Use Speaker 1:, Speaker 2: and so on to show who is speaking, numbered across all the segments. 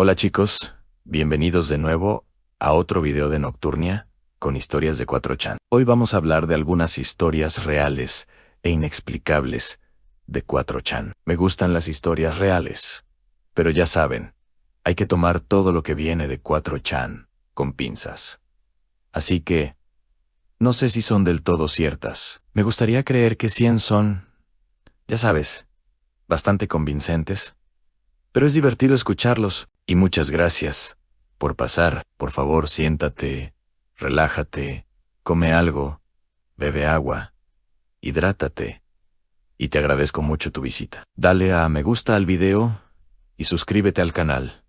Speaker 1: Hola chicos, bienvenidos de nuevo a otro video de Nocturnia con historias de 4chan. Hoy vamos a hablar de algunas historias reales e inexplicables de 4chan. Me gustan las historias reales, pero ya saben, hay que tomar todo lo que viene de 4chan con pinzas. Así que, no sé si son del todo ciertas. Me gustaría creer que 100 son, ya sabes, bastante convincentes. Pero es divertido escucharlos, y muchas gracias por pasar. Por favor, siéntate, relájate, come algo, bebe agua, hidrátate, y te agradezco mucho tu visita. Dale a me gusta al video y suscríbete al canal.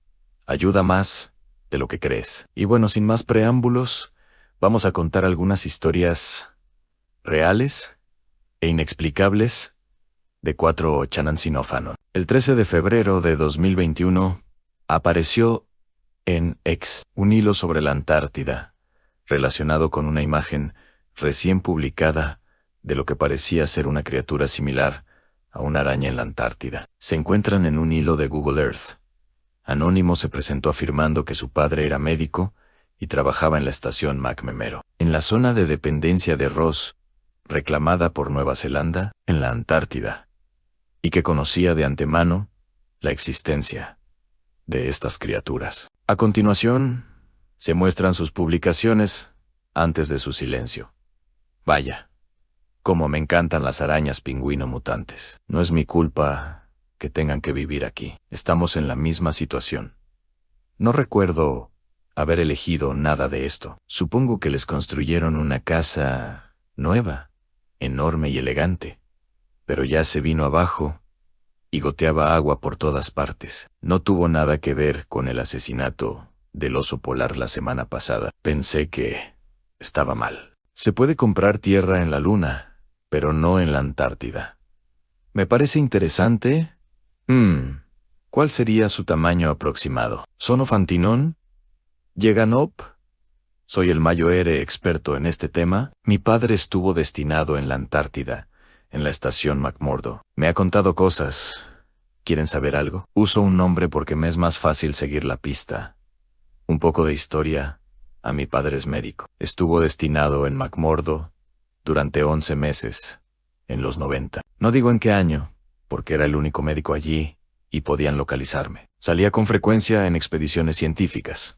Speaker 1: Ayuda más de lo que crees. Y bueno, sin más preámbulos, vamos a contar algunas historias reales e inexplicables de 4chan Sinófano. El 13 de febrero de 2021 apareció en X un hilo sobre la Antártida, relacionado con una imagen recién publicada de lo que parecía ser una criatura similar a una araña en la Antártida. Se encuentran en un hilo de Google Earth. Anónimo se presentó afirmando que su padre era médico y trabajaba en la estación McMurdo, en la zona de dependencia de Ross, reclamada por Nueva Zelanda, en la Antártida, y que conocía de antemano la existencia de estas criaturas. A continuación, se muestran sus publicaciones antes de su silencio. Vaya, cómo me encantan las arañas pingüino mutantes. No es mi culpa que tengan que vivir aquí. Estamos en la misma situación. No recuerdo haber elegido nada de esto. Supongo que les construyeron una casa nueva, enorme y elegante, pero ya se vino abajo y goteaba agua por todas partes. No tuvo nada que ver con el asesinato del oso polar la semana pasada. Pensé que estaba mal. Se puede comprar tierra en la Luna, pero no en la Antártida. Me parece interesante. ¿Cuál sería su tamaño aproximado? ¿Sonofantinón? ¿Lleganop? Soy el Mayoere experto en este tema. Mi padre estuvo destinado en la Antártida, en la estación McMurdo. Me ha contado cosas. ¿Quieren saber algo? Uso un nombre porque me es más fácil seguir la pista. Un poco de historia. A mi padre es médico. Estuvo destinado en McMurdo durante 11 meses, en los 90. No digo en qué año, porque era el único médico allí y podían localizarme. Salía con frecuencia en expediciones científicas.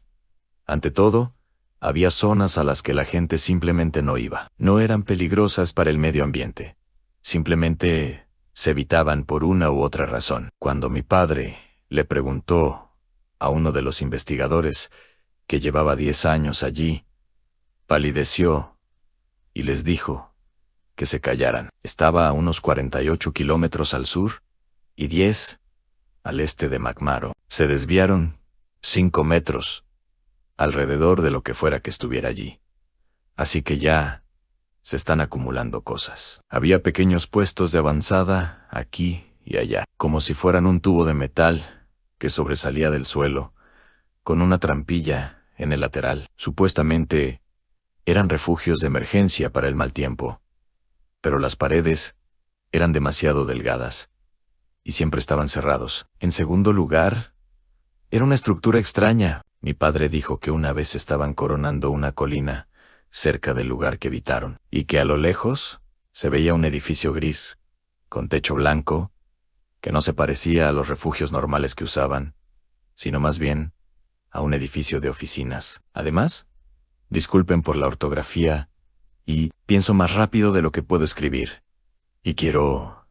Speaker 1: Ante todo, había zonas a las que la gente simplemente no iba. No eran peligrosas para el medio ambiente. Simplemente se evitaban por una u otra razón. Cuando mi padre le preguntó a uno de los investigadores, que llevaba 10 años allí, palideció y les dijo que se callaran. Estaba a unos 48 kilómetros al sur y 10 al este de McMurdo. Se desviaron 5 metros alrededor de lo que fuera que estuviera allí. Así que ya se están acumulando cosas. Había pequeños puestos de avanzada aquí y allá, como si fueran un tubo de metal que sobresalía del suelo, con una trampilla en el lateral. Supuestamente eran refugios de emergencia para el mal tiempo, pero las paredes eran demasiado delgadas y siempre estaban cerrados. En segundo lugar, era una estructura extraña. Mi padre dijo que una vez estaban coronando una colina cerca del lugar que evitaron, y que a lo lejos se veía un edificio gris, con techo blanco, que no se parecía a los refugios normales que usaban, sino más bien a un edificio de oficinas. Además, disculpen por la ortografía, y pienso más rápido de lo que puedo escribir, y quiero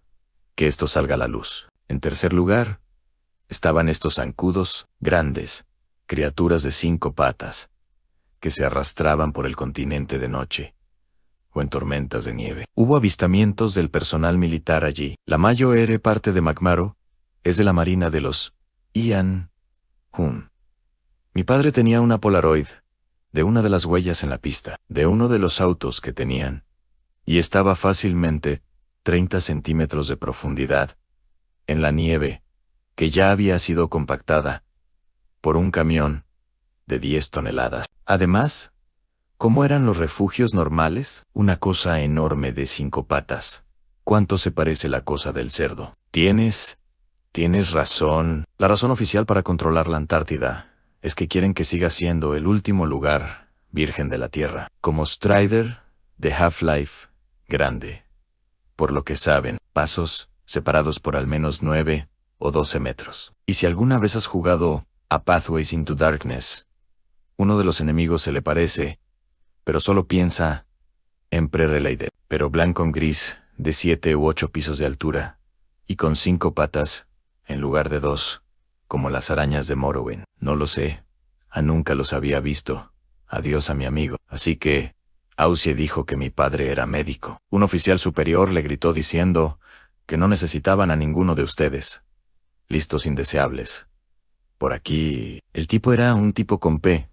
Speaker 1: que esto salga a la luz. En tercer lugar, estaban estos zancudos grandes, criaturas de 5 patas, que se arrastraban por el continente de noche, o en tormentas de nieve. Hubo avistamientos del personal militar allí. La Mayoere parte de McMurdo es de la Marina de los Ian Hun. Mi padre tenía una Polaroid de una de las huellas en la pista, de uno de los autos que tenían, y estaba fácilmente 30 centímetros de profundidad, en la nieve, que ya había sido compactada por un camión de 10 toneladas. Además, ¿cómo eran los refugios normales? Una cosa enorme de 5 patas. ¿Cuánto se parece la cosa del cerdo? ¿Tienes Tienes razón. La razón oficial para controlar la Antártida es que quieren que siga siendo el último lugar virgen de la Tierra, como Strider de Half-Life grande. Por lo que saben, pasos separados por al menos 9 o 12 metros. Y si alguna vez has jugado a Pathways into Darkness, uno de los enemigos se le parece, pero solo piensa en Pre-Related, pero blanco en gris, de 7 u 8 pisos de altura, y con 5 patas, en lugar de 2, como las arañas de Morrowind. No lo sé, nunca los había visto. Adiós a mi amigo. Así que Ausie dijo que mi padre era médico. Un oficial superior le gritó diciendo que no necesitaban a ninguno de ustedes. Listos indeseables. Por aquí, el tipo era un tipo con P,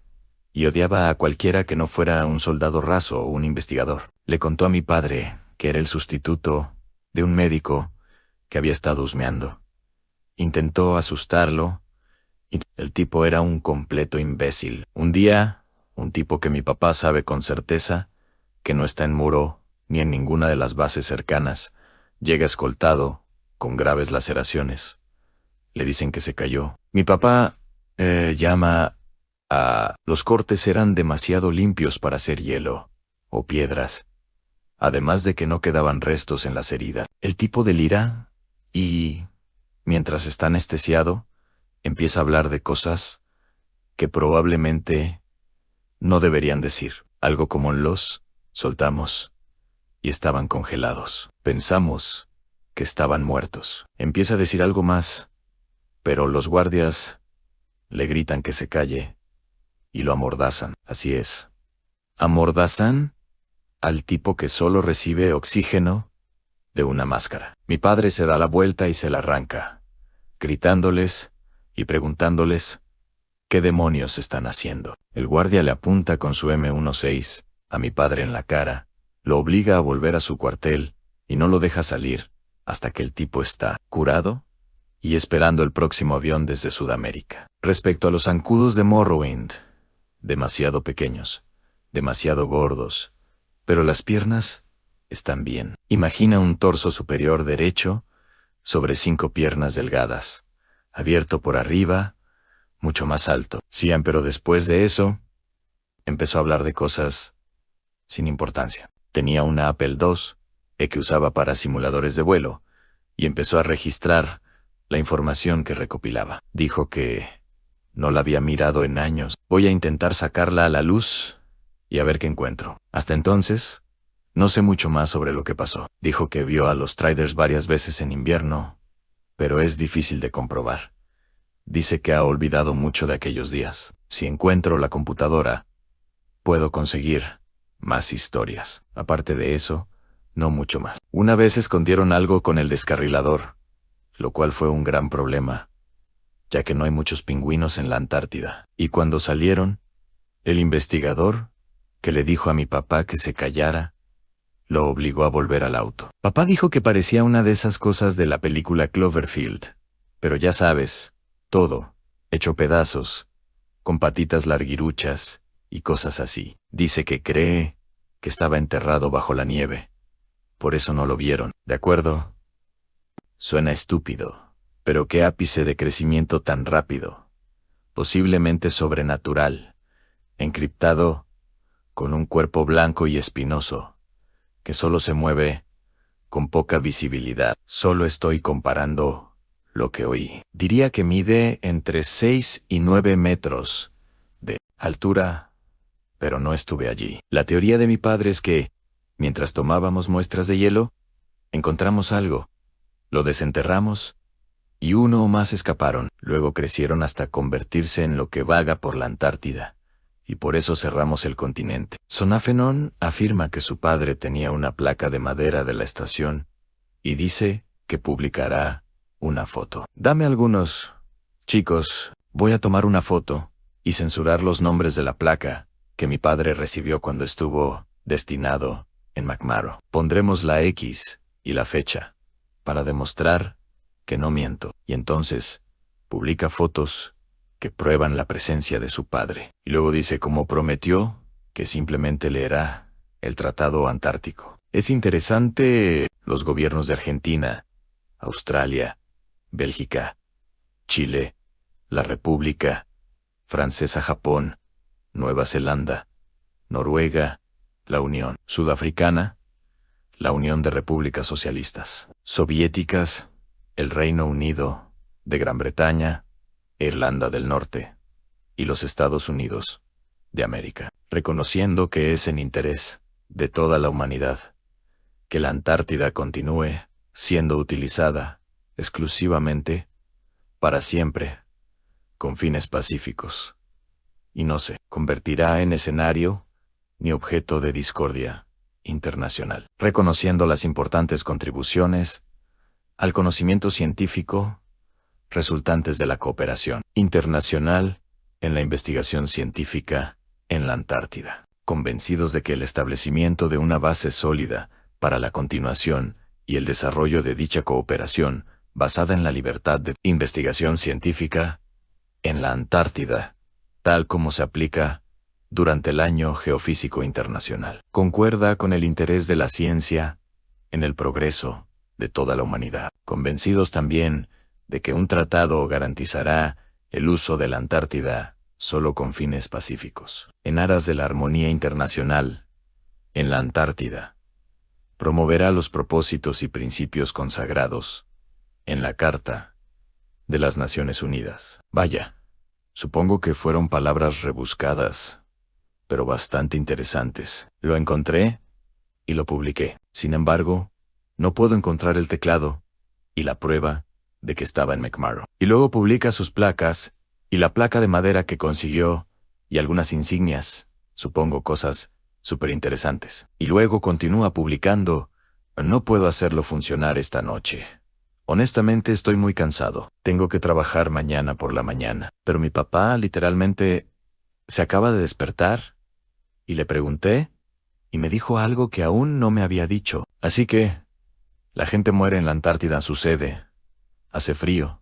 Speaker 1: y odiaba a cualquiera que no fuera un soldado raso o un investigador. Le contó a mi padre que era el sustituto de un médico que había estado husmeando. Intentó asustarlo, y el tipo era un completo imbécil. Un día, un tipo que mi papá sabe con certeza que no está en Muro ni en ninguna de las bases cercanas, llega escoltado, con graves laceraciones. Le dicen que se cayó. Mi papá llama a... Los cortes eran demasiado limpios para ser hielo o piedras, además de que no quedaban restos en las heridas. El tipo delira y, mientras está anestesiado, empieza a hablar de cosas que probablemente no deberían decir. Algo como los soltamos y estaban congelados. Pensamos que estaban muertos. Empieza a decir algo más, pero los guardias le gritan que se calle y lo amordazan. Así es. Amordazan al tipo que solo recibe oxígeno de una máscara. Mi padre se da la vuelta y se la arranca, gritándoles y preguntándoles qué demonios están haciendo. El guardia le apunta con su M16 a mi padre en la cara, lo obliga a volver a su cuartel y no lo deja salir hasta que el tipo está curado y esperando el próximo avión desde Sudamérica. Respecto a los zancudos de Morrowind, demasiado pequeños, demasiado gordos, pero las piernas están bien. Imagina un torso superior derecho sobre 5 piernas delgadas, abierto por arriba, mucho más alto. Sí, pero después de eso, empezó a hablar de cosas sin importancia. Tenía una Apple II, que usaba para simuladores de vuelo, y empezó a registrar la información que recopilaba. Dijo que no la había mirado en años. Voy a intentar sacarla a la luz y a ver qué encuentro. Hasta entonces, no sé mucho más sobre lo que pasó. Dijo que vio a los Striders varias veces en invierno, pero es difícil de comprobar. Dice que ha olvidado mucho de aquellos días. Si encuentro la computadora, puedo conseguir más historias. Aparte de eso, no mucho más. Una vez escondieron algo con el descarrilador, lo cual fue un gran problema, ya que no hay muchos pingüinos en la Antártida. Y cuando salieron, el investigador, que le dijo a mi papá que se callara, lo obligó a volver al auto. Papá dijo que parecía una de esas cosas de la película Cloverfield, pero ya sabes, todo, hecho pedazos, con patitas larguiruchas y cosas así. Dice que cree que estaba enterrado bajo la nieve. Por eso no lo vieron, ¿de acuerdo? Suena estúpido, pero qué ápice de crecimiento tan rápido, posiblemente sobrenatural, encriptado, con un cuerpo blanco y espinoso, que solo se mueve con poca visibilidad. Solo estoy comparando lo que oí. Diría que mide entre 6 y 9 metros de altura, pero no estuve allí. La teoría de mi padre es que, mientras tomábamos muestras de hielo, encontramos algo, lo desenterramos, y uno o más escaparon. Luego crecieron hasta convertirse en lo que vaga por la Antártida, y por eso cerramos el continente. Sonafenon afirma que su padre tenía una placa de madera de la estación, y dice que publicará una foto. Dame algunos. Chicos, voy a tomar una foto y censurar los nombres de la placa que mi padre recibió cuando estuvo destinado en McMurdo. Pondremos la X y la fecha para demostrar que no miento. Y entonces publica fotos que prueban la presencia de su padre. Y luego dice, como prometió, que simplemente leerá el Tratado Antártico. Es interesante, los gobiernos de Argentina, Australia, Bélgica, Chile, la República Francesa, Japón, Nueva Zelanda, Noruega, la Unión Sudafricana, la Unión de Repúblicas Socialistas Soviéticas, el Reino Unido de Gran Bretaña, Irlanda del Norte y los Estados Unidos de América, reconociendo que es en interés de toda la humanidad que la Antártida continúe siendo utilizada exclusivamente para siempre con fines pacíficos y no se convertirá en escenario ni objeto de discordia internacional, reconociendo las importantes contribuciones al conocimiento científico resultantes de la cooperación internacional en la investigación científica en la Antártida, convencidos de que el establecimiento de una base sólida para la continuación y el desarrollo de dicha cooperación basada en la libertad de investigación científica en la Antártida, tal como se aplica durante el Año Geofísico Internacional, concuerda con el interés de la ciencia en el progreso de toda la humanidad, convencidos también de que un tratado garantizará el uso de la Antártida solo con fines pacíficos, en aras de la armonía internacional en la Antártida. Promoverá los propósitos y principios consagrados en la Carta de las Naciones Unidas. Vaya, supongo que fueron palabras rebuscadas, pero bastante interesantes. Lo encontré y lo publiqué. Sin embargo, no puedo encontrar el teclado y la prueba de que estaba en McMurdo. Y luego publica sus placas y la placa de madera que consiguió y algunas insignias, supongo cosas súper interesantes. Y luego continúa publicando. No puedo hacerlo funcionar esta noche. Honestamente estoy muy cansado. Tengo que trabajar mañana por la mañana. Pero mi papá literalmente se acaba de despertar y le pregunté y me dijo algo que aún no me había dicho. Así que la gente muere en la Antártida, sucede. Hace frío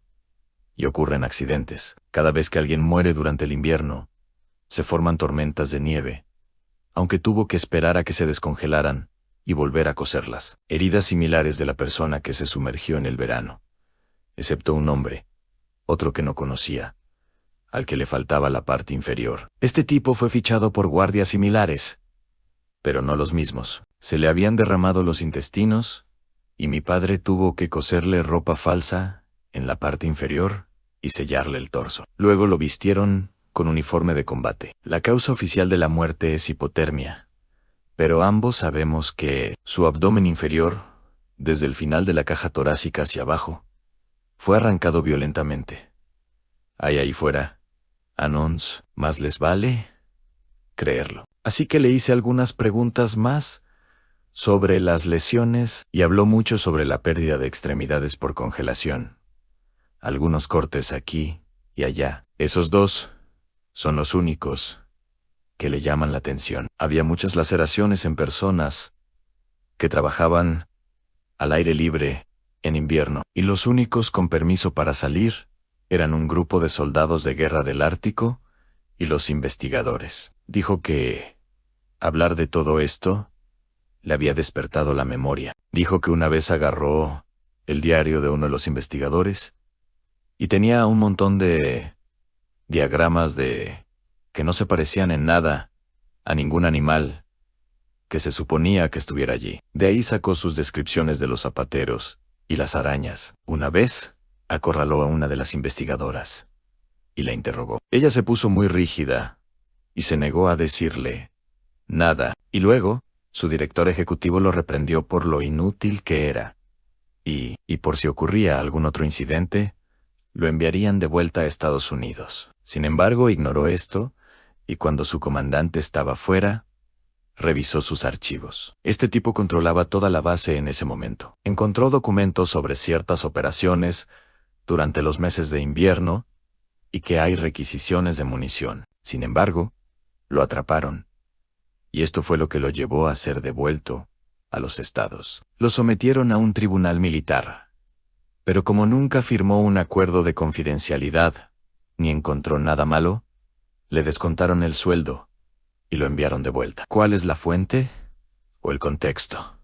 Speaker 1: y ocurren accidentes. Cada vez que alguien muere durante el invierno, se forman tormentas de nieve, aunque tuvo que esperar a que se descongelaran y volver a coserlas. Heridas similares de la persona que se sumergió en el verano, excepto un hombre, otro que no conocía, al que le faltaba la parte inferior. Este tipo fue fichado por guardias similares, pero no los mismos. Se le habían derramado los intestinos, y mi padre tuvo que coserle ropa falsa en la parte inferior y sellarle el torso. Luego lo vistieron con uniforme de combate. La causa oficial de la muerte es hipotermia, pero ambos sabemos que su abdomen inferior, desde el final de la caja torácica hacia abajo, fue arrancado violentamente. Hay ahí fuera, Anons, más les vale creerlo. Así que le hice algunas preguntas más sobre las lesiones y habló mucho sobre la pérdida de extremidades por congelación. Algunos cortes aquí y allá. Esos dos son los únicos que le llaman la atención. Había muchas laceraciones en personas que trabajaban al aire libre en invierno, y los únicos con permiso para salir eran un grupo de soldados de guerra del Ártico y los investigadores. Dijo que hablar de todo esto le había despertado la memoria. Dijo que una vez agarró el diario de uno de los investigadores y tenía un montón de diagramas que no se parecían en nada a ningún animal que se suponía que estuviera allí. De ahí sacó sus descripciones de los zapateros y las arañas. Una vez acorraló a una de las investigadoras y la interrogó. Ella se puso muy rígida y se negó a decirle nada, y luego su director ejecutivo lo reprendió por lo inútil que era, y por si ocurría algún otro incidente, lo enviarían de vuelta a Estados Unidos. Sin embargo, ignoró esto, y cuando su comandante estaba fuera, revisó sus archivos. Este tipo controlaba toda la base en ese momento. Encontró documentos sobre ciertas operaciones durante los meses de invierno y que hay requisiciones de munición. Sin embargo, lo atraparon, y esto fue lo que lo llevó a ser devuelto a los estados. Lo sometieron a un tribunal militar, pero como nunca firmó un acuerdo de confidencialidad, ni encontró nada malo, le descontaron el sueldo y lo enviaron de vuelta. ¿Cuál es la fuente o el contexto?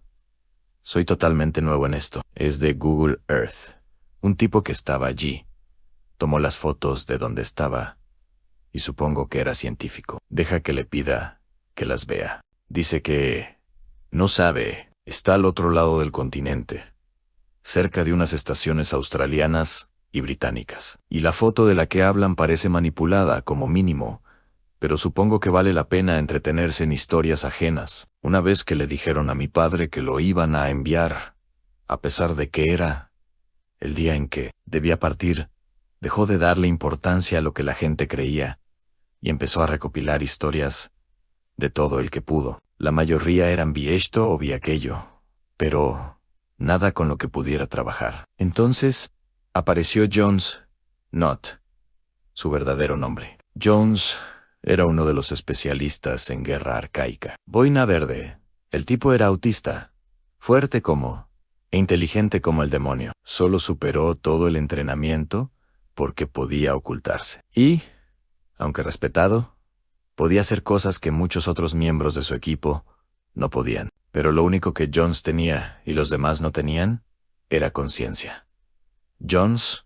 Speaker 1: Soy totalmente nuevo en esto. Es de Google Earth, Un tipo que estaba allí tomó las fotos de donde estaba y supongo que era científico. Deja que le pida que las vea. Dice que no sabe, está al otro lado del continente, cerca de unas estaciones australianas y británicas. Y la foto de la que hablan parece manipulada, como mínimo, pero supongo que vale la pena entretenerse en historias ajenas. Una vez que le dijeron a mi padre que lo iban a enviar, a pesar de que era el día en que debía partir, dejó de darle importancia a lo que la gente creía y empezó a recopilar historias de todo el que pudo. La mayoría eran vi esto o vi aquello, pero nada con lo que pudiera trabajar. Entonces apareció Jones Knott, su verdadero nombre. Jones era uno de los especialistas en guerra arcaica. Boina verde. El tipo era autista, fuerte e inteligente como el demonio. Solo superó todo el entrenamiento porque podía ocultarse. Y, aunque respetado, podía hacer cosas que muchos otros miembros de su equipo no podían. Pero lo único que Jones tenía y los demás no tenían era conciencia. Jones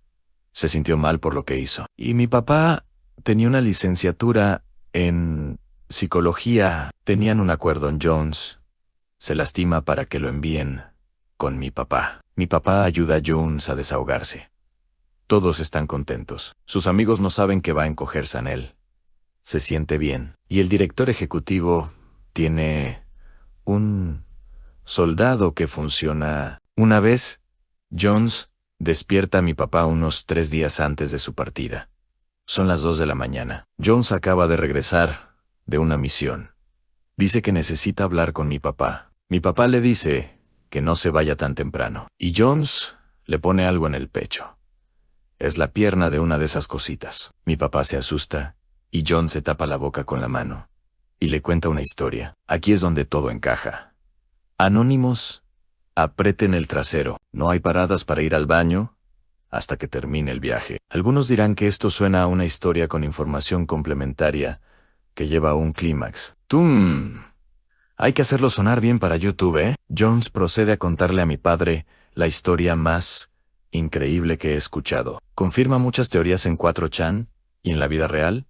Speaker 1: se sintió mal por lo que hizo. Y mi papá tenía una licenciatura en psicología. Tenían un acuerdo en Jones. Se lastima para que lo envíen con mi papá. Mi papá ayuda a Jones a desahogarse. Todos están contentos. Sus amigos no saben que va a encogerse en él. Se siente bien. Y el director ejecutivo tiene un soldado que funciona. Una vez, Jones despierta a mi papá unos 3 días antes de su partida. Son las 2 de la mañana. Jones acaba de regresar de una misión. Dice que necesita hablar con mi papá. Mi papá le dice que no se vaya tan temprano. Y Jones le pone algo en el pecho. Es la pierna de una de esas cositas. Mi papá se asusta y Jones se tapa la boca con la mano y le cuenta una historia. Aquí es donde todo encaja. Anónimos, aprieten el trasero. No hay paradas para ir al baño hasta que termine el viaje. Algunos dirán que esto suena a una historia con información complementaria que lleva a un clímax. ¡Tum! Hay que hacerlo sonar bien para YouTube, ¿eh? Jones procede a contarle a mi padre la historia más increíble que he escuchado. Confirma muchas teorías en 4chan y en la vida real.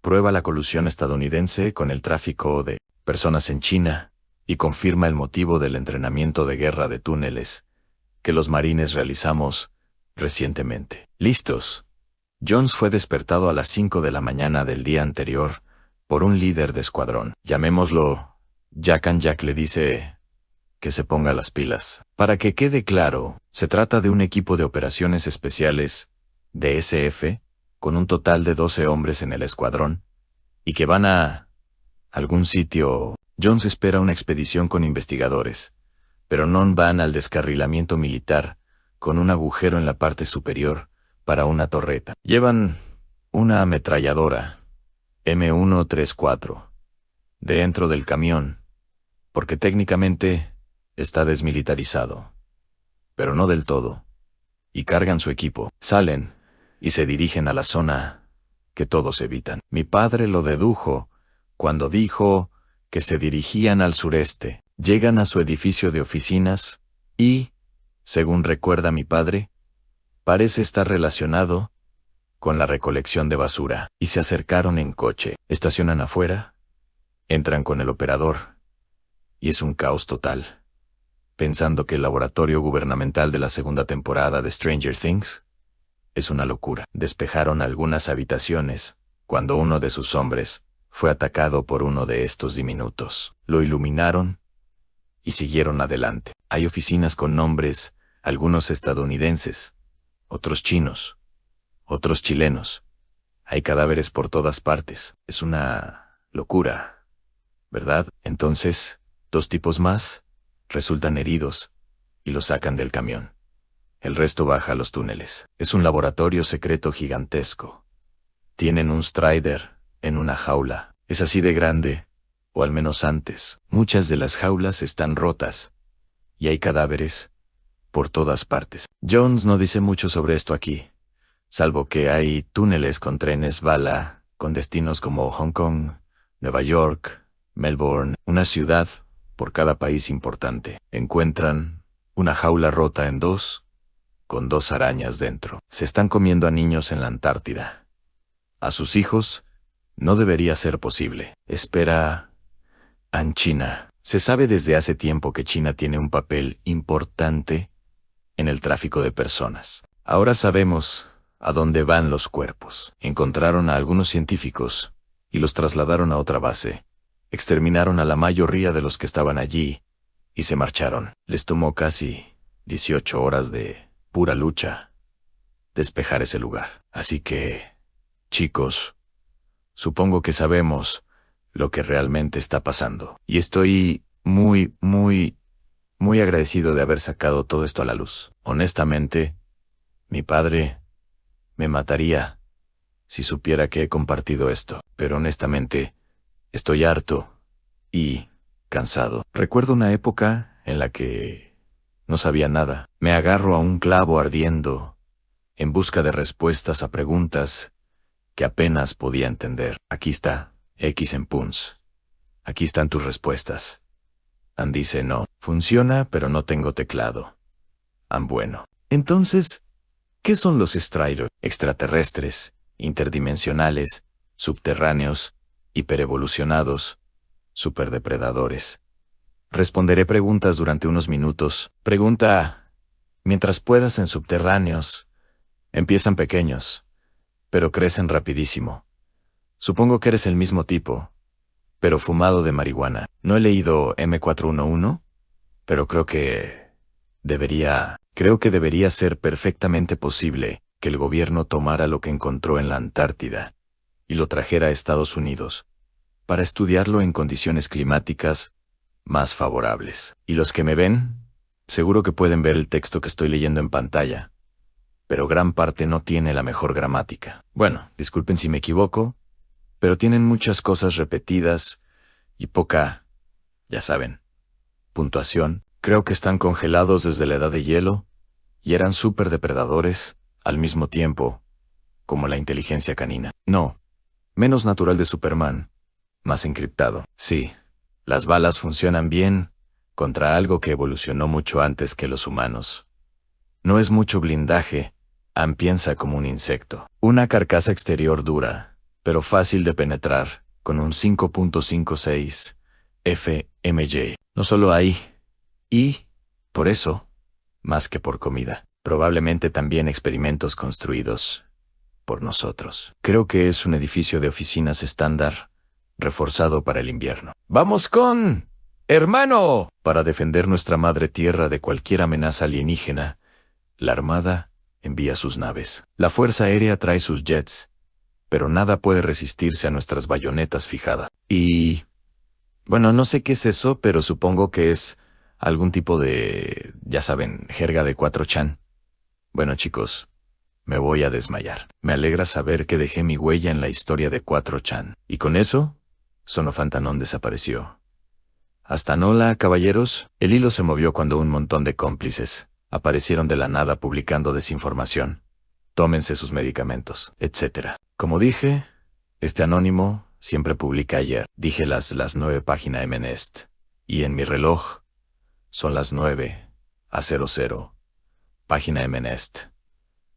Speaker 1: Prueba la colusión estadounidense con el tráfico de personas en China y confirma el motivo del entrenamiento de guerra de túneles que los marines realizamos recientemente. ¿Listos? Jones fue despertado a las 5 de la mañana del día anterior por un líder de escuadrón. Llamémoslo Jack, and Jack le dice que se ponga las pilas. Para que quede claro, se trata de un equipo de operaciones especiales, DSF, con un total de 12 hombres en el escuadrón, y que van a algún sitio. Jones espera una expedición con investigadores, pero no van al descarrilamiento militar, con un agujero en la parte superior, para una torreta. Llevan una ametralladora, M134, dentro del camión, porque técnicamente está desmilitarizado, pero no del todo, y cargan su equipo. Salen y se dirigen a la zona que todos evitan. Mi padre lo dedujo cuando dijo que se dirigían al sureste. Llegan a su edificio de oficinas y, según recuerda mi padre, parece estar relacionado con la recolección de basura, y se acercaron en coche. Estacionan afuera, entran con el operador, y es un caos total. Pensando que el laboratorio gubernamental de la segunda temporada de Stranger Things es una locura. Despejaron algunas habitaciones cuando uno de sus hombres fue atacado por uno de estos diminutos. Lo iluminaron y siguieron adelante. Hay oficinas con nombres, algunos estadounidenses, otros chinos, otros chilenos. Hay cadáveres por todas partes. Es una locura, ¿verdad? Entonces, 2 tipos más resultan heridos y los sacan del camión. El resto baja a los túneles. Es un laboratorio secreto gigantesco. Tienen un Strider en una jaula. Es así de grande, o al menos antes. Muchas de las jaulas están rotas, y hay cadáveres por todas partes. Jones no dice mucho sobre esto aquí, salvo que hay túneles con trenes bala, con destinos como Hong Kong, Nueva York, Melbourne, una ciudad por cada país importante. Encuentran una jaula rota en 2 con 2 arañas dentro. Se están comiendo a niños en la Antártida. A sus hijos no debería ser posible. Espera, en China. Se sabe desde hace tiempo que China tiene un papel importante en el tráfico de personas. Ahora sabemos a dónde van los cuerpos. Encontraron a algunos científicos y los trasladaron a otra base. Exterminaron a la mayoría de los que estaban allí y se marcharon. Les tomó casi 18 horas de pura lucha despejar ese lugar. Así que, chicos, supongo que sabemos lo que realmente está pasando. Y estoy muy agradecido de haber sacado todo esto a la luz. Honestamente, mi padre me mataría si supiera que he compartido esto. Pero honestamente, estoy harto y cansado. Recuerdo una época en la que no sabía nada. Me agarro a un clavo ardiendo en busca de respuestas a preguntas que apenas podía entender. Aquí está, X en Puns. Aquí están tus respuestas. An dice no. Funciona, pero no tengo teclado. An bueno. Entonces, ¿qué son los Strider? Extraterrestres, interdimensionales, subterráneos, hiperevolucionados, superdepredadores. Responderé preguntas durante unos minutos. Pregunta, mientras puedas en subterráneos. Empiezan pequeños, pero crecen rapidísimo. Supongo que eres el mismo tipo, pero fumado de marihuana. No he leído M411, pero creo que debería ser perfectamente posible que el gobierno tomara lo que encontró en la Antártida y lo trajera a Estados Unidos para estudiarlo en condiciones climáticas más favorables. Y los que me ven, seguro que pueden ver el texto que estoy leyendo en pantalla, pero gran parte no tiene la mejor gramática. Bueno, disculpen si me equivoco, pero tienen muchas cosas repetidas y poca, ya saben, puntuación. Creo que están congelados desde la edad de hielo y eran superdepredadores al mismo tiempo, como la inteligencia canina. No, menos natural de Superman, más encriptado. Sí, las balas funcionan bien contra algo que evolucionó mucho antes que los humanos. No es mucho blindaje, piensa como un insecto. Una carcasa exterior dura, pero fácil de penetrar, con un 5.56 FMJ. No solo ahí, y, por eso, más que por comida. Probablemente también experimentos construidos por nosotros. Creo que es un edificio de oficinas estándar, reforzado para el invierno. ¡Vamos con, hermano! Para defender nuestra madre tierra de cualquier amenaza alienígena, la Armada envía sus naves. La Fuerza Aérea trae sus jets, pero nada puede resistirse a nuestras bayonetas fijadas. Y, bueno, no sé qué es eso, pero supongo que es algún tipo de, ya saben, jerga de 4chan. Bueno, chicos, me voy a desmayar. Me alegra saber que dejé mi huella en la historia de 4chan. Y con eso, Sonofantanon desapareció. Hasta Nola, caballeros. El hilo se movió cuando un montón de cómplices aparecieron de la nada publicando desinformación. Tómense sus medicamentos, etc. Como dije, este anónimo siempre publica ayer. Dije las 9 páginas MNEST. Y en mi reloj son las 9:00. Página MNEST.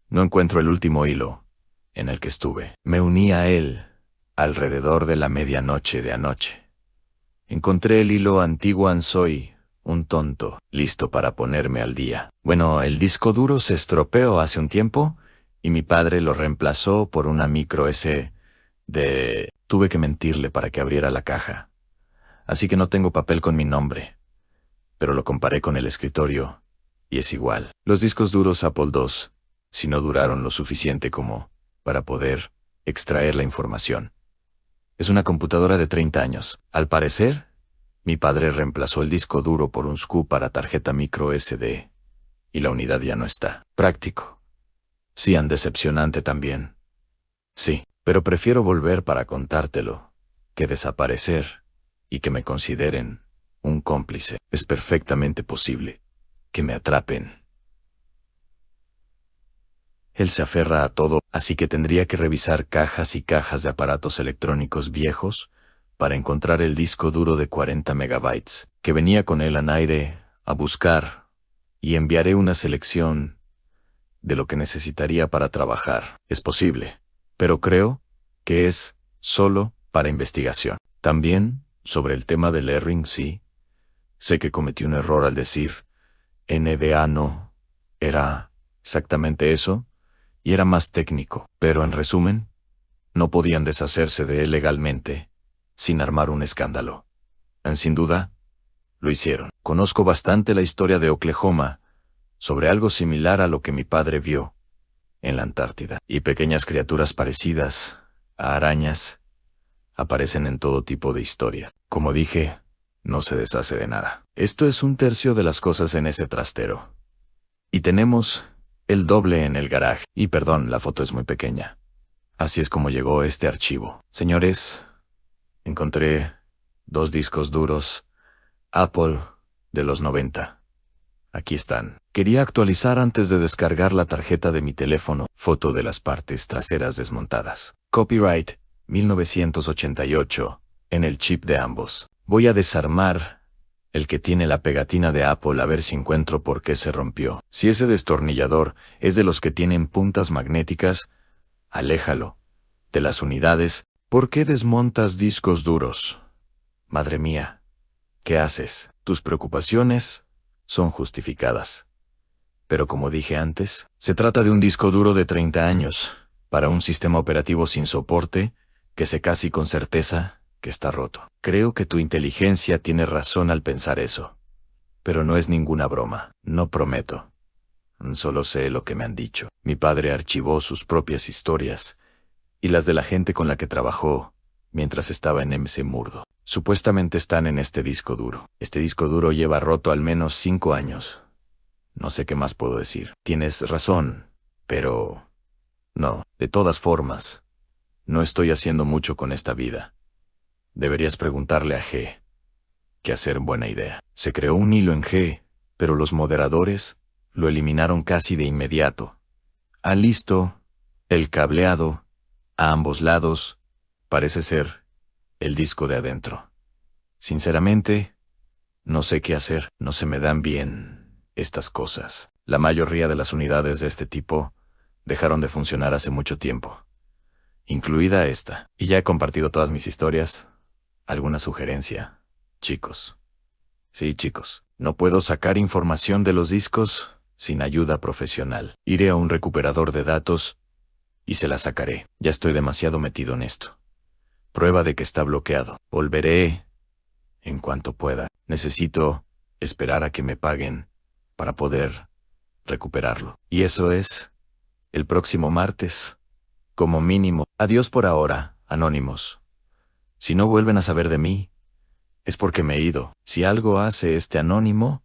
Speaker 1: No encuentro el último hilo en el que estuve. Me uní a él alrededor de la medianoche de anoche. Encontré el hilo antiguo. Soy un tonto, listo para ponerme al día. Bueno, el disco duro se estropeó hace un tiempo y mi padre lo reemplazó por una micro SD. Tuve que mentirle para que abriera la caja. Así que no tengo papel con mi nombre. Pero lo comparé con el escritorio y es igual. Los discos duros Apple II, si no duraron lo suficiente como para poder extraer la información. Es una computadora de 30 años. Al parecer, mi padre reemplazó el disco duro por un SCU para tarjeta micro SD, y la unidad ya no está. Práctico. Sí, decepcionante también. Sí, pero prefiero volver para contártelo, que desaparecer, y que me consideren un cómplice. Es perfectamente posible que me atrapen. Él se aferra a todo, así que tendría que revisar cajas y cajas de aparatos electrónicos viejos para encontrar el disco duro de 40 megabytes, que venía con él en aire a buscar, y enviaré una selección de lo que necesitaría para trabajar. Es posible, pero creo que es solo para investigación. También, sobre el tema del Erring, sí. Sé que cometí un error al decir NDA no. Era exactamente eso, y era más técnico. Pero en resumen, no podían deshacerse de él legalmente, sin armar un escándalo. Sin duda, lo hicieron. Conozco bastante la historia de Oklahoma, sobre algo similar a lo que mi padre vio en la Antártida. Y pequeñas criaturas parecidas a arañas aparecen en todo tipo de historia. Como dije, no se deshace de nada. Esto es 1/3 de las cosas en ese trastero. Y tenemos el doble en el garaje. Y perdón, la foto es muy pequeña. Así es como llegó este archivo. Señores, encontré 2 discos duros Apple de los 90. Aquí están. Quería actualizar antes de descargar la tarjeta de mi teléfono. Foto de las partes traseras desmontadas. Copyright 1988 en el chip de ambos. Voy a desarmar el que tiene la pegatina de Apple a ver si encuentro por qué se rompió. Si ese destornillador es de los que tienen puntas magnéticas, aléjalo de las unidades. ¿Por qué desmontas discos duros? Madre mía, ¿qué haces? Tus preocupaciones son justificadas. Pero como dije antes, se trata de un disco duro de 30 años, para un sistema operativo sin soporte, que sé casi con certeza que está roto. Creo que tu inteligencia tiene razón al pensar eso. Pero no es ninguna broma, no prometo. Solo sé lo que me han dicho. Mi padre archivó sus propias historias, y las de la gente con la que trabajó mientras estaba en MC Murdo. Supuestamente están en este disco duro. Este disco duro lleva roto al menos 5 años. No sé qué más puedo decir. Tienes razón, pero no. De todas formas, no estoy haciendo mucho con esta vida. Deberías preguntarle a G. Que hacer buena idea. Se creó un hilo en G, pero los moderadores lo eliminaron casi de inmediato. Listo el cableado a ambos lados. Parece ser el disco de adentro. Sinceramente, no sé qué hacer. No se me dan bien estas cosas. La mayoría de las unidades de este tipo dejaron de funcionar hace mucho tiempo, incluida esta. Y ya he compartido todas mis historias. ¿Alguna sugerencia, chicos? Sí, chicos. No puedo sacar información de los discos sin ayuda profesional. Iré a un recuperador de datos y se la sacaré. Ya estoy demasiado metido en esto. Prueba de que está bloqueado. Volveré en cuanto pueda. Necesito esperar a que me paguen para poder recuperarlo. Y eso es el próximo martes, como mínimo. Adiós por ahora, anónimos. Si no vuelven a saber de mí, es porque me he ido. Si algo hace este anónimo,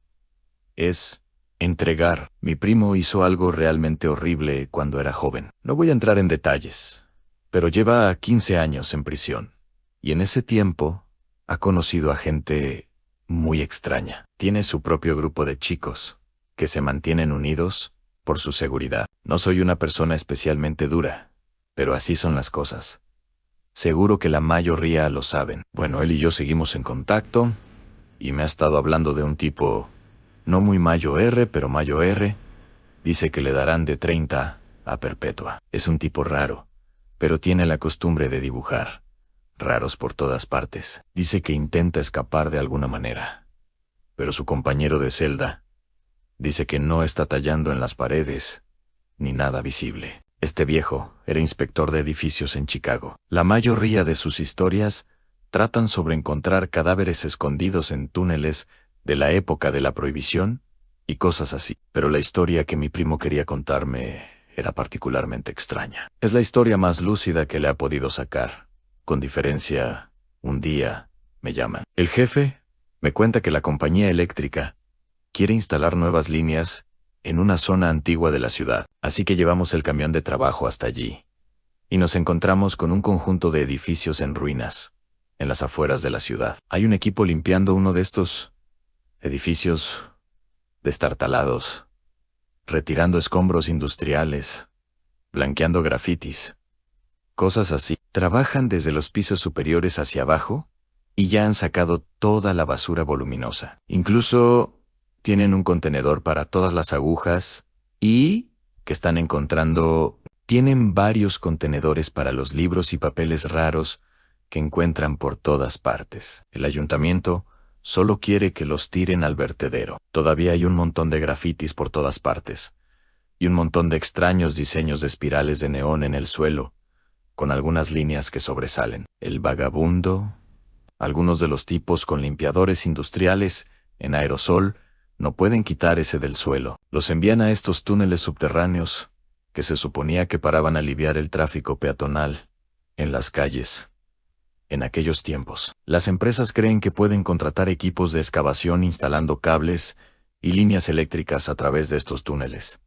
Speaker 1: es entregar. Mi primo hizo algo realmente horrible cuando era joven. No voy a entrar en detalles, pero lleva 15 años en prisión. Y en ese tiempo, ha conocido a gente muy extraña. Tiene su propio grupo de chicos, que se mantienen unidos por su seguridad. No soy una persona especialmente dura, pero así son las cosas. Seguro que la mayoría lo saben. Bueno, él y yo seguimos en contacto, y me ha estado hablando de un tipo, no muy mayo R, pero mayo R. Dice que le darán de 30 a perpetua. Es un tipo raro, pero tiene la costumbre de dibujar raros por todas partes. Dice que intenta escapar de alguna manera, pero su compañero de celda dice que no está tallando en las paredes ni nada visible. Este viejo era inspector de edificios en Chicago. La mayoría de sus historias tratan sobre encontrar cadáveres escondidos en túneles de la época de la prohibición y cosas así. Pero la historia que mi primo quería contarme era particularmente extraña. Es la historia más lúcida que le ha podido sacar. Con diferencia, un día me llaman. El jefe me cuenta que la compañía eléctrica quiere instalar nuevas líneas en una zona antigua de la ciudad, así que llevamos el camión de trabajo hasta allí. Y nos encontramos con un conjunto de edificios en ruinas, en las afueras de la ciudad. Hay un equipo limpiando uno de estos edificios destartalados, retirando escombros industriales, blanqueando grafitis, cosas así. Trabajan desde los pisos superiores hacia abajo y ya han sacado toda la basura voluminosa. Incluso tienen un contenedor para todas las agujas y que están encontrando. Tienen varios contenedores para los libros y papeles raros que encuentran por todas partes. El ayuntamiento solo quiere que los tiren al vertedero. Todavía hay un montón de grafitis por todas partes, y un montón de extraños diseños de espirales de neón en el suelo, con algunas líneas que sobresalen. El vagabundo, algunos de los tipos con limpiadores industriales en aerosol, no pueden quitar ese del suelo. Los envían a estos túneles subterráneos, que se suponía que paraban a aliviar el tráfico peatonal en las calles. En aquellos tiempos, las empresas creen que pueden contratar equipos de excavación instalando cables y líneas eléctricas a través de estos túneles.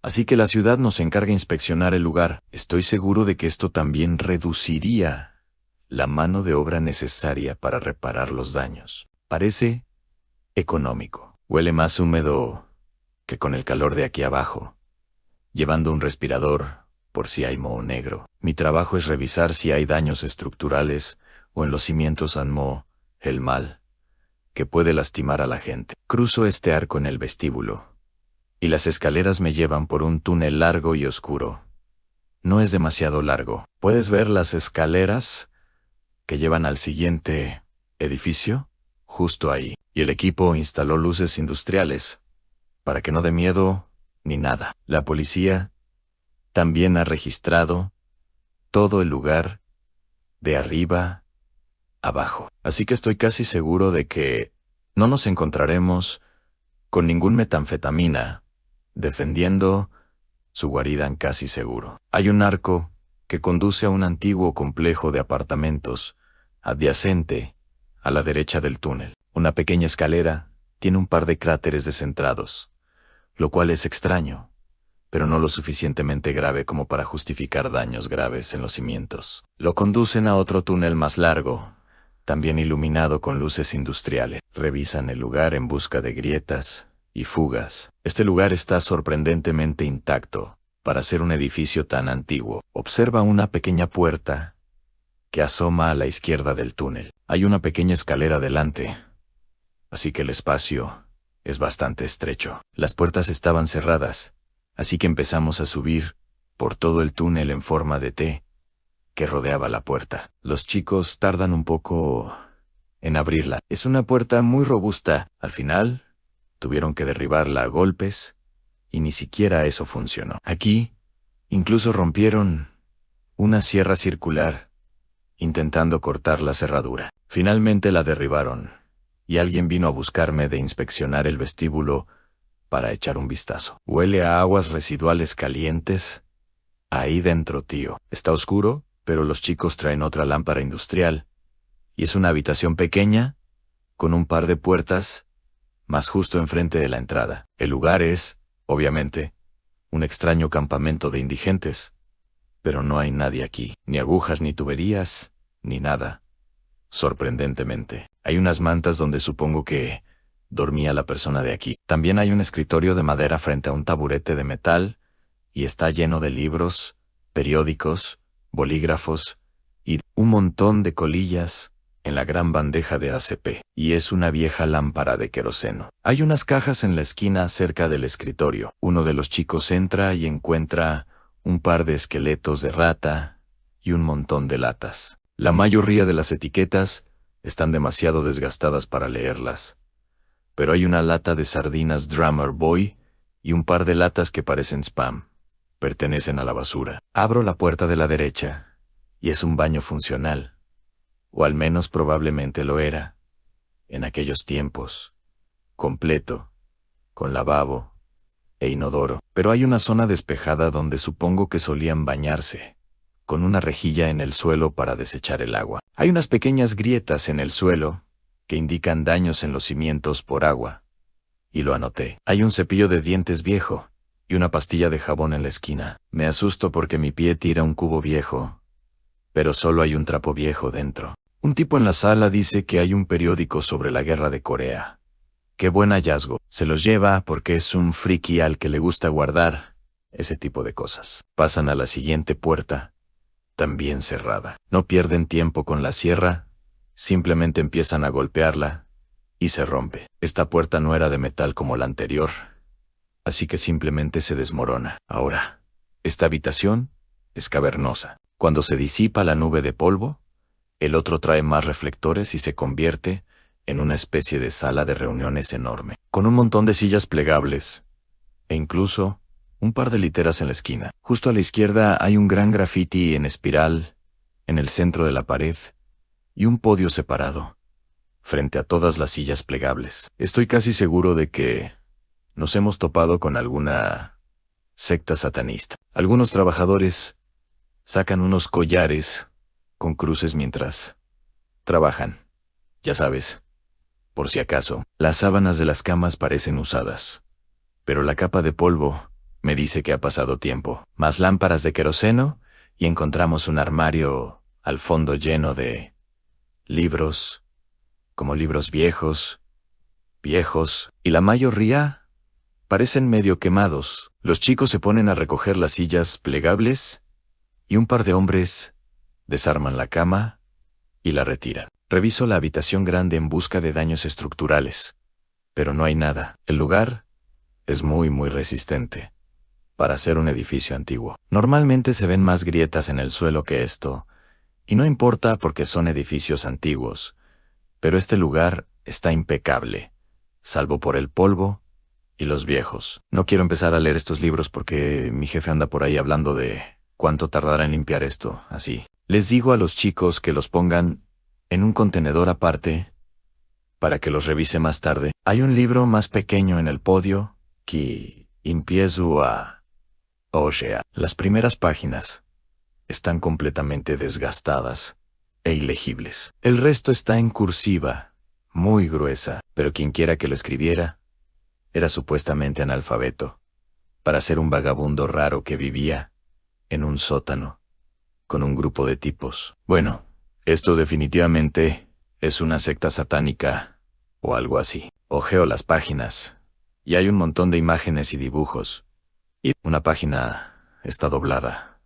Speaker 1: Así que la ciudad nos encarga inspeccionar el lugar. Estoy seguro de que esto también reduciría la mano de obra necesaria para reparar los daños. Parece económico. Huele más húmedo que con el calor de aquí abajo, llevando un respirador por si hay moho negro. Mi trabajo es revisar si hay daños estructurales o en los cimientos moho, el mal, que puede lastimar a la gente. Cruzo este arco en el vestíbulo, y las escaleras me llevan por un túnel largo y oscuro. No es demasiado largo. ¿Puedes ver las escaleras que llevan al siguiente edificio? Justo ahí. Y el equipo instaló luces industriales, para que no dé miedo ni nada. La policía también ha registrado todo el lugar, de arriba abajo. Así que estoy casi seguro de que no nos encontraremos con ningún metanfetamina defendiendo su guarida en casi seguro. Hay un arco que conduce a un antiguo complejo de apartamentos adyacente a la derecha del túnel. Una pequeña escalera tiene un par de cráteres descentrados, lo cual es extraño, pero no lo suficientemente grave como para justificar daños graves en los cimientos. Lo conducen a otro túnel más largo, también iluminado con luces industriales. Revisan el lugar en busca de grietas y fugas. Este lugar está sorprendentemente intacto para ser un edificio tan antiguo. Observa una pequeña puerta que asoma a la izquierda del túnel. Hay una pequeña escalera delante, así que el espacio es bastante estrecho. Las puertas estaban cerradas, así que empezamos a subir por todo el túnel en forma de T que rodeaba la puerta. Los chicos tardan un poco en abrirla. Es una puerta muy robusta. Al final, tuvieron que derribarla a golpes y ni siquiera eso funcionó. Aquí, incluso rompieron una sierra circular, intentando cortar la cerradura. Finalmente la derribaron, y alguien vino a buscarme de inspeccionar el vestíbulo para echar un vistazo. Huele a aguas residuales calientes ahí dentro, tío. Está oscuro, pero los chicos traen otra lámpara industrial, y es una habitación pequeña, con un par de puertas, más justo enfrente de la entrada. El lugar es, obviamente, un extraño campamento de indigentes, pero no hay nadie aquí, ni agujas ni tuberías, ni nada. Sorprendentemente, hay unas mantas donde supongo que dormía la persona de aquí. También hay un escritorio de madera frente a un taburete de metal, y está lleno de libros, periódicos, bolígrafos y un montón de colillas en la gran bandeja de ACP. Y es una vieja lámpara de queroseno. Hay unas cajas en la esquina cerca del escritorio. Uno de los chicos entra y encuentra un par de esqueletos de rata y un montón de latas. La mayoría de las etiquetas están demasiado desgastadas para leerlas, pero hay una lata de sardinas Drummer Boy y un par de latas que parecen spam. Pertenecen a la basura. Abro la puerta de la derecha, y es un baño funcional, o al menos probablemente lo era, en aquellos tiempos, completo, con lavabo e inodoro. Pero hay una zona despejada donde supongo que solían bañarse, con una rejilla en el suelo para desechar el agua. Hay unas pequeñas grietas en el suelo que indican daños en los cimientos por agua, y lo anoté. Hay un cepillo de dientes viejo y una pastilla de jabón en la esquina. Me asusto porque mi pie tira un cubo viejo, pero solo hay un trapo viejo dentro. Un tipo en la sala dice que hay un periódico sobre la guerra de Corea. Qué buen hallazgo. Se los lleva porque es un friki al que le gusta guardar ese tipo de cosas. Pasan a la siguiente puerta, también cerrada. No pierden tiempo con la sierra, simplemente empiezan a golpearla y se rompe. Esta puerta no era de metal como la anterior, así que simplemente se desmorona. Ahora, esta habitación es cavernosa. Cuando se disipa la nube de polvo, el otro trae más reflectores y se convierte en una especie de sala de reuniones enorme, con un montón de sillas plegables, e incluso un par de literas en la esquina. Justo a la izquierda hay un gran grafiti en espiral en el centro de la pared y un podio separado, frente a todas las sillas plegables. Estoy casi seguro de que nos hemos topado con alguna secta satanista. Algunos trabajadores sacan unos collares con cruces mientras trabajan. Ya sabes, por si acaso, las sábanas de las camas parecen usadas, pero la capa de polvo me dice que ha pasado tiempo. Más lámparas de queroseno y encontramos un armario al fondo lleno de libros, como libros viejos, y la mayoría parecen medio quemados. Los chicos se ponen a recoger las sillas plegables y un par de hombres desarman la cama y la retiran. Reviso la habitación grande en busca de daños estructurales, pero no hay nada. El lugar es muy resistente para ser un edificio antiguo. Normalmente se ven más grietas en el suelo que esto, y no importa porque son edificios antiguos, pero este lugar está impecable, salvo por el polvo y los viejos. No quiero empezar a leer estos libros porque mi jefe anda por ahí hablando de cuánto tardará en limpiar esto, así. Les digo a los chicos que los pongan en un contenedor aparte para que los revise más tarde. Hay un libro más pequeño en el podio que empiezo a ojear. Las primeras páginas están completamente desgastadas e ilegibles. El resto está en cursiva, muy gruesa, pero quien quiera que lo escribiera era supuestamente analfabeto, para ser un vagabundo raro que vivía en un sótano con un grupo de tipos. Bueno, esto definitivamente es una secta satánica o algo así. Ojeo las páginas y hay un montón de imágenes y dibujos. Y una página está doblada.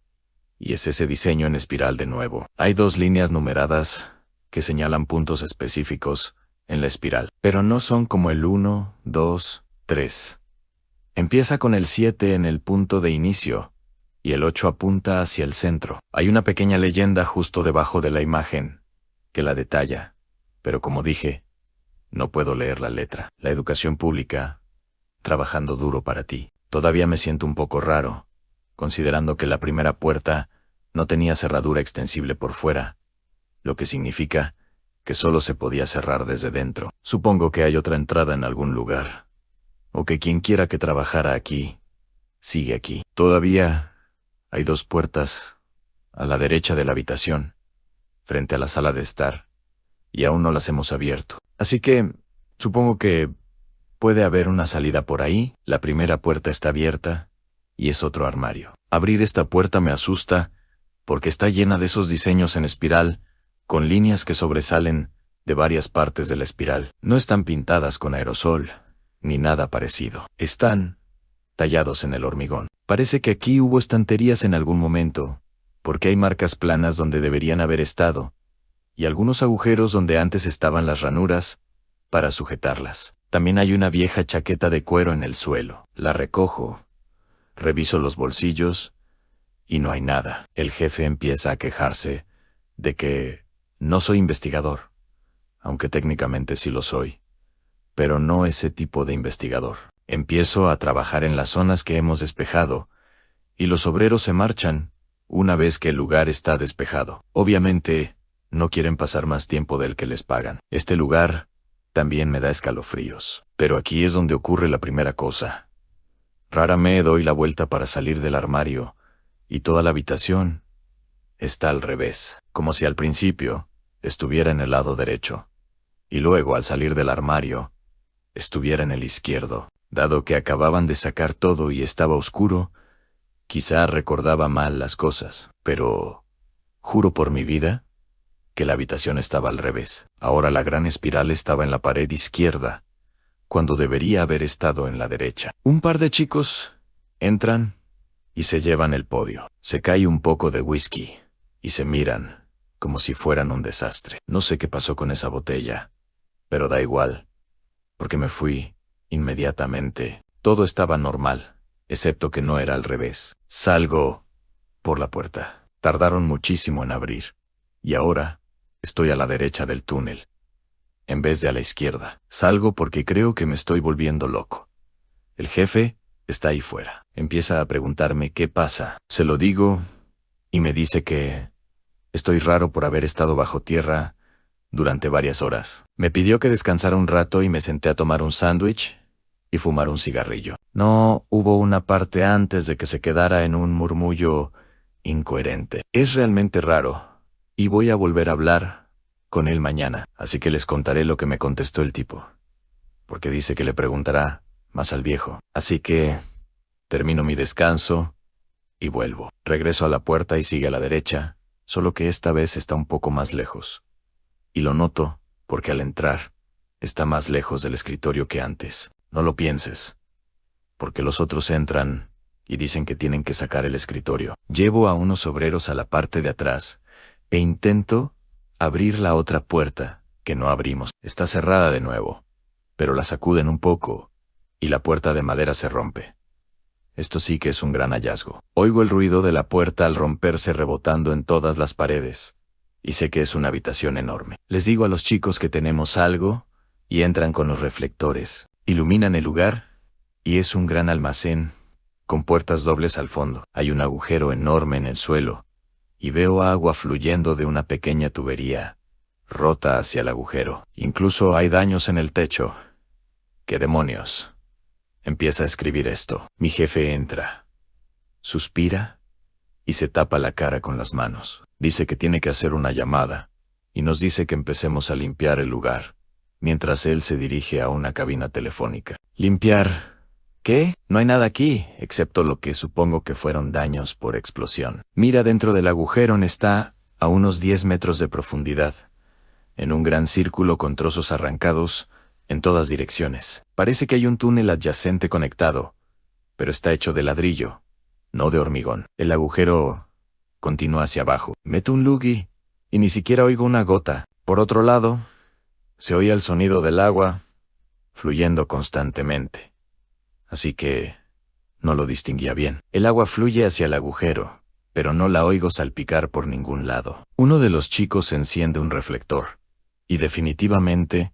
Speaker 1: Y es ese diseño en espiral de nuevo. Hay 2 líneas numeradas que señalan puntos específicos en la espiral, pero no son como el 1, 2, 3. Empieza con el 7 en el punto de inicio y el 8 apunta hacia el centro. Hay una pequeña leyenda justo debajo de la imagen que la detalla, pero como dije, no puedo leer la letra. La educación pública, trabajando duro para ti. Todavía me siento un poco raro, considerando que la primera puerta no tenía cerradura extensible por fuera, lo que significa que solo se podía cerrar desde dentro. Supongo que hay otra entrada en algún lugar, o que quien quiera que trabajara aquí, sigue aquí. Todavía hay 2 puertas a la derecha de la habitación, frente a la sala de estar, y aún no las hemos abierto. Así que supongo que puede haber una salida por ahí. La primera puerta está abierta y es otro armario. Abrir esta puerta me asusta porque está llena de esos diseños en espiral, con líneas que sobresalen de varias partes de la espiral. No están pintadas con aerosol, ni nada parecido. Están tallados en el hormigón. Parece que aquí hubo estanterías en algún momento, porque hay marcas planas donde deberían haber estado, y algunos agujeros donde antes estaban las ranuras para sujetarlas. También hay una vieja chaqueta de cuero en el suelo. La recojo, reviso los bolsillos y no hay nada. El jefe empieza a quejarse de que no soy investigador, aunque técnicamente sí lo soy, pero no ese tipo de investigador. Empiezo a trabajar en las zonas que hemos despejado y los obreros se marchan una vez que el lugar está despejado. Obviamente, no quieren pasar más tiempo del que les pagan. Este lugar también me da escalofríos. Pero aquí es donde ocurre la primera cosa. Rara me doy la vuelta para salir del armario, y toda la habitación está al revés, como si al principio estuviera en el lado derecho, y luego al salir del armario estuviera en el izquierdo. Dado que acababan de sacar todo y estaba oscuro, quizá recordaba mal las cosas, pero juro por mi vida que la habitación estaba al revés. Ahora la gran espiral estaba en la pared izquierda, cuando debería haber estado en la derecha. Un par de chicos entran y se llevan el podio. Se cae un poco de whisky y se miran como si fueran un desastre. No sé qué pasó con esa botella, pero da igual, porque me fui inmediatamente. Todo estaba normal, excepto que no era al revés. Salgo por la puerta. Tardaron muchísimo en abrir. Y ahora estoy a la derecha del túnel, en vez de a la izquierda. Salgo porque creo que me estoy volviendo loco. El jefe está ahí fuera. Empieza a preguntarme qué pasa. Se lo digo y me dice que estoy raro por haber estado bajo tierra durante varias horas. Me pidió que descansara un rato y me senté a tomar un sándwich y fumar un cigarrillo. No hubo una parte antes de que se quedara en un murmullo incoherente. Es realmente raro y voy a volver a hablar con él mañana, así que les contaré lo que me contestó el tipo, porque dice que le preguntará más al viejo. Así que termino mi descanso y vuelvo. Regreso a la puerta y sigue a la derecha, solo que esta vez está un poco más lejos. Y lo noto porque al entrar está más lejos del escritorio que antes. No lo pienses, porque los otros entran y dicen que tienen que sacar el escritorio. Llevo a unos obreros a la parte de atrás e intento abrir la otra puerta, que no abrimos. Está cerrada de nuevo, pero la sacuden un poco y la puerta de madera se rompe. Esto sí que es un gran hallazgo. Oigo el ruido de la puerta al romperse rebotando en todas las paredes, y sé que es una habitación enorme. Les digo a los chicos que tenemos algo, y entran con los reflectores. Iluminan el lugar, y es un gran almacén, con puertas dobles al fondo. Hay un agujero enorme en el suelo, y veo agua fluyendo de una pequeña tubería, rota hacia el agujero. Incluso hay daños en el techo. ¡Qué demonios! Empieza a escribir esto. Mi jefe entra, suspira y se tapa la cara con las manos. Dice que tiene que hacer una llamada y nos dice que empecemos a limpiar el lugar, mientras él se dirige a una cabina telefónica. ¿Limpiar qué? No hay nada aquí, excepto lo que supongo que fueron daños por explosión. Mira dentro del agujero, está a unos 10 metros de profundidad, en un gran círculo con trozos arrancados en todas direcciones. Parece que hay un túnel adyacente conectado, pero está hecho de ladrillo, no de hormigón. El agujero continúa hacia abajo. Meto un luggy y ni siquiera oigo una gota. Por otro lado, se oía el sonido del agua fluyendo constantemente, así que no lo distinguía bien. El agua fluye hacia el agujero, pero no la oigo salpicar por ningún lado. Uno de los chicos enciende un reflector, y definitivamente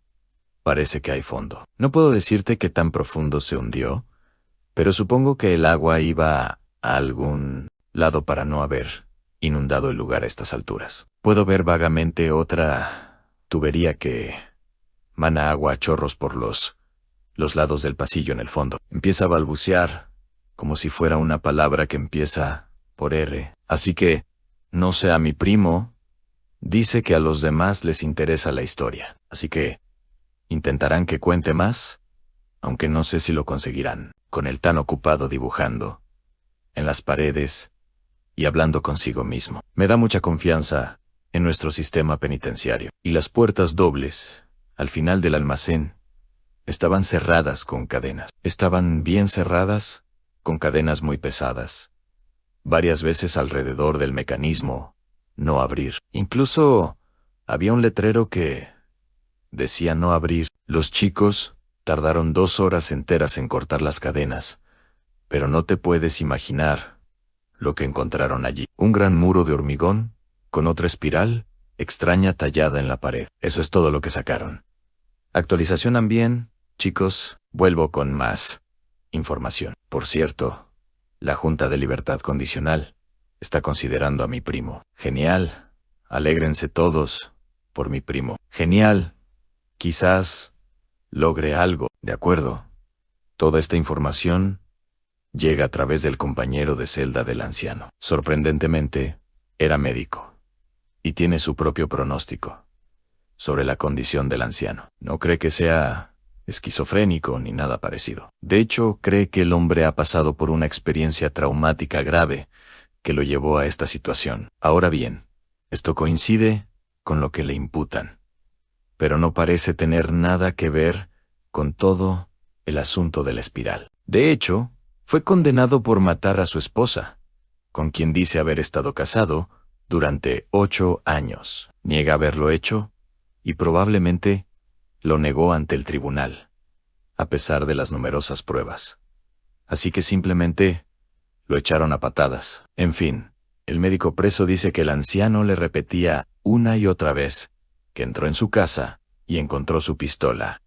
Speaker 1: parece que hay fondo. No puedo decirte qué tan profundo se hundió, pero supongo que el agua iba a algún lado para no haber inundado el lugar a estas alturas. Puedo ver vagamente otra tubería que mana agua a chorros por los lados del pasillo en el fondo. Empieza a balbucear, como si fuera una palabra que empieza por R. Así que, no sé, a mi primo dice que a los demás les interesa la historia. Así que intentarán que cuente más, aunque no sé si lo conseguirán, con él tan ocupado dibujando en las paredes y hablando consigo mismo. Me da mucha confianza en nuestro sistema penitenciario. Y las puertas dobles, al final del almacén, estaban cerradas con cadenas. Estaban bien cerradas, con cadenas muy pesadas. Varias veces alrededor del mecanismo, no abrir. Incluso había un letrero que decía no abrir. Los chicos tardaron 2 horas enteras en cortar las cadenas, pero no te puedes imaginar lo que encontraron allí. Un gran muro de hormigón, con otra espiral extraña tallada en la pared. Eso es todo lo que sacaron. Actualización también, chicos, vuelvo con más información. Por cierto, la Junta de Libertad Condicional está considerando a mi primo. Genial. Alégrense todos por mi primo. Genial. Quizás logre algo. De acuerdo. Toda esta información llega a través del compañero de celda del anciano. Sorprendentemente, era médico y tiene su propio pronóstico sobre la condición del anciano. No cree que sea esquizofrénico ni nada parecido. De hecho, cree que el hombre ha pasado por una experiencia traumática grave que lo llevó a esta situación. Ahora bien, esto coincide con lo que le imputan, pero no parece tener nada que ver con todo el asunto de la espiral. De hecho, fue condenado por matar a su esposa, con quien dice haber estado casado durante 8 años. Niega haberlo hecho y probablemente lo negó ante el tribunal, a pesar de las numerosas pruebas. así que simplemente lo echaron a patadas. En fin, el médico preso dice que el anciano le repetía una y otra vez que entró en su casa y encontró su pistola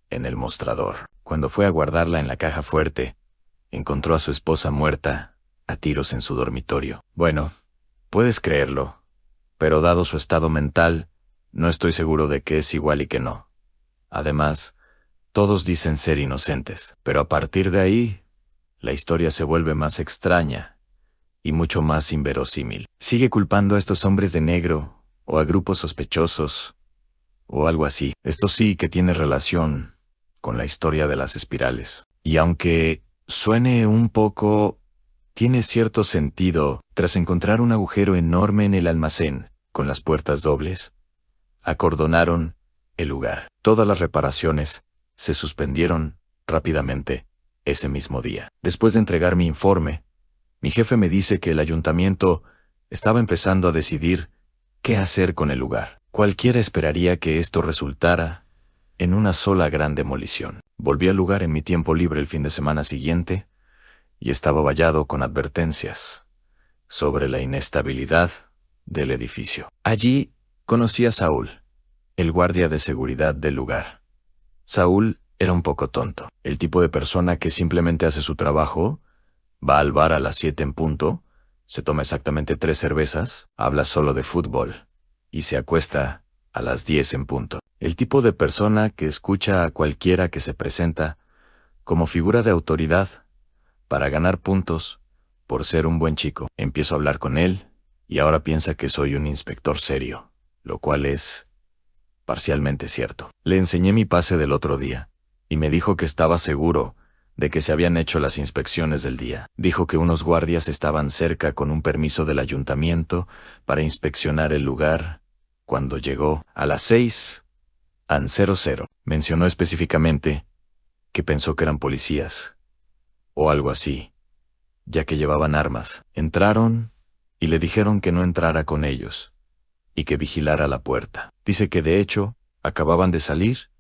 Speaker 1: en el mostrador. Cuando fue a guardarla en la caja fuerte, encontró a su esposa muerta a tiros en su dormitorio. Bueno, puedes creerlo, pero dado su estado mental, no estoy seguro de que es igual y que no. Además, todos dicen ser inocentes, pero a partir de ahí, la historia se vuelve más extraña y mucho más inverosímil. Sigue culpando a estos hombres de negro o a grupos sospechosos o algo así. Esto sí que tiene relación con la historia de las espirales. Y aunque suene un poco, tiene cierto sentido. Tras encontrar un agujero enorme en el almacén, con las puertas dobles, acordonaron el lugar. Todas las reparaciones se suspendieron rápidamente ese mismo día. Después de entregar mi informe, mi jefe me dice que el ayuntamiento estaba empezando a decidir qué hacer con el lugar. Cualquiera esperaría que esto resultara en una sola gran demolición. Volví al lugar en mi tiempo libre el fin de semana siguiente y estaba vallado con advertencias sobre la inestabilidad del edificio. Allí conocí a Saúl, el guardia de seguridad del lugar. Saúl era un poco tonto, el tipo de persona que simplemente hace su trabajo, va al bar a las 7 en punto, se toma exactamente 3 cervezas, habla solo de fútbol y se acuesta a las 10 en punto. El tipo de persona que escucha a cualquiera que se presenta como figura de autoridad para ganar puntos por ser un buen chico. Empiezo a hablar con él y ahora piensa que soy un inspector serio, lo cual es parcialmente cierto. Le enseñé mi pase del otro día y me dijo que estaba seguro de que se habían hecho las inspecciones del día. Dijo que unos guardias estaban cerca con un permiso del ayuntamiento para inspeccionar el lugar cuando llegó a las 6:00. Mencionó específicamente que pensó que eran policías o algo así, ya que llevaban armas. Entraron y le dijeron que no entrara con ellos y que vigilara la puerta. Dice que de hecho acababan de salir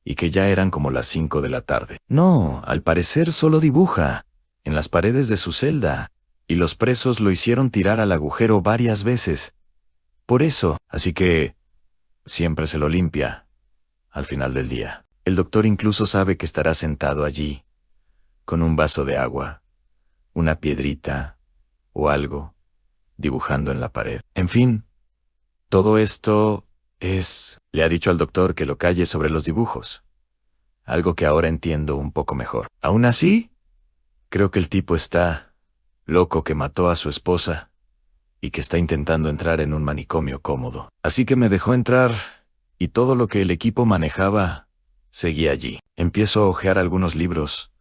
Speaker 1: y que ya eran como las 5 de la tarde. No, al parecer solo dibuja en las paredes de su celda y los presos lo hicieron tirar al agujero varias veces. Por eso, así que siempre se lo limpia al final del día. El doctor incluso sabe que estará sentado allí con un vaso de agua, una piedrita o algo, dibujando en la pared. En fin, todo esto le ha dicho al doctor que lo calle sobre los dibujos, algo que ahora entiendo un poco mejor. Aún así, creo que el tipo está loco, que mató a su esposa y que está intentando entrar en un manicomio cómodo. Así que me dejó entrar y todo lo que el equipo manejaba seguía allí. Empiezo a hojear algunos libros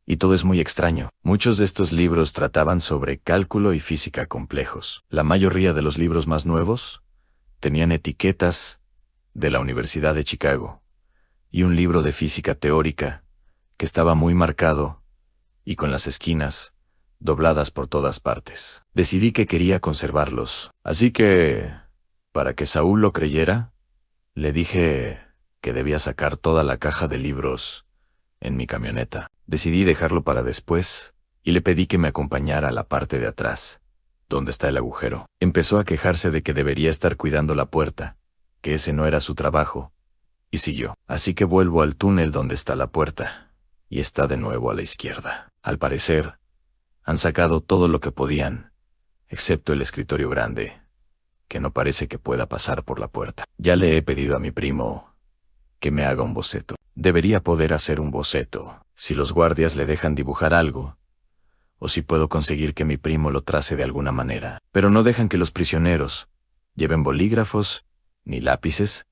Speaker 1: y todo es muy extraño. Muchos de estos libros trataban sobre cálculo y física complejos. La mayoría de los libros más nuevos tenían etiquetas de la Universidad de Chicago y un libro de física teórica que estaba muy marcado y con las esquinas dobladas por todas partes. Decidí que quería conservarlos, así que, para que Saúl lo creyera, le dije que debía sacar toda la caja de libros en mi camioneta. Decidí dejarlo para después y le pedí que me acompañara a la parte de atrás, donde está el agujero. Empezó a quejarse de que debería estar cuidando la puerta, que ese no era su trabajo, y siguió. Así que vuelvo al túnel donde está la puerta, y está de nuevo a la izquierda. Al parecer, han sacado todo lo que podían, excepto el escritorio grande, que no parece que pueda pasar por la puerta. Ya le he pedido a mi primo que me haga un boceto. Debería poder hacer un boceto, si los guardias le dejan dibujar algo, o si puedo conseguir que mi primo lo trace de alguna manera. Pero no dejan que los prisioneros lleven bolígrafos ni lápices,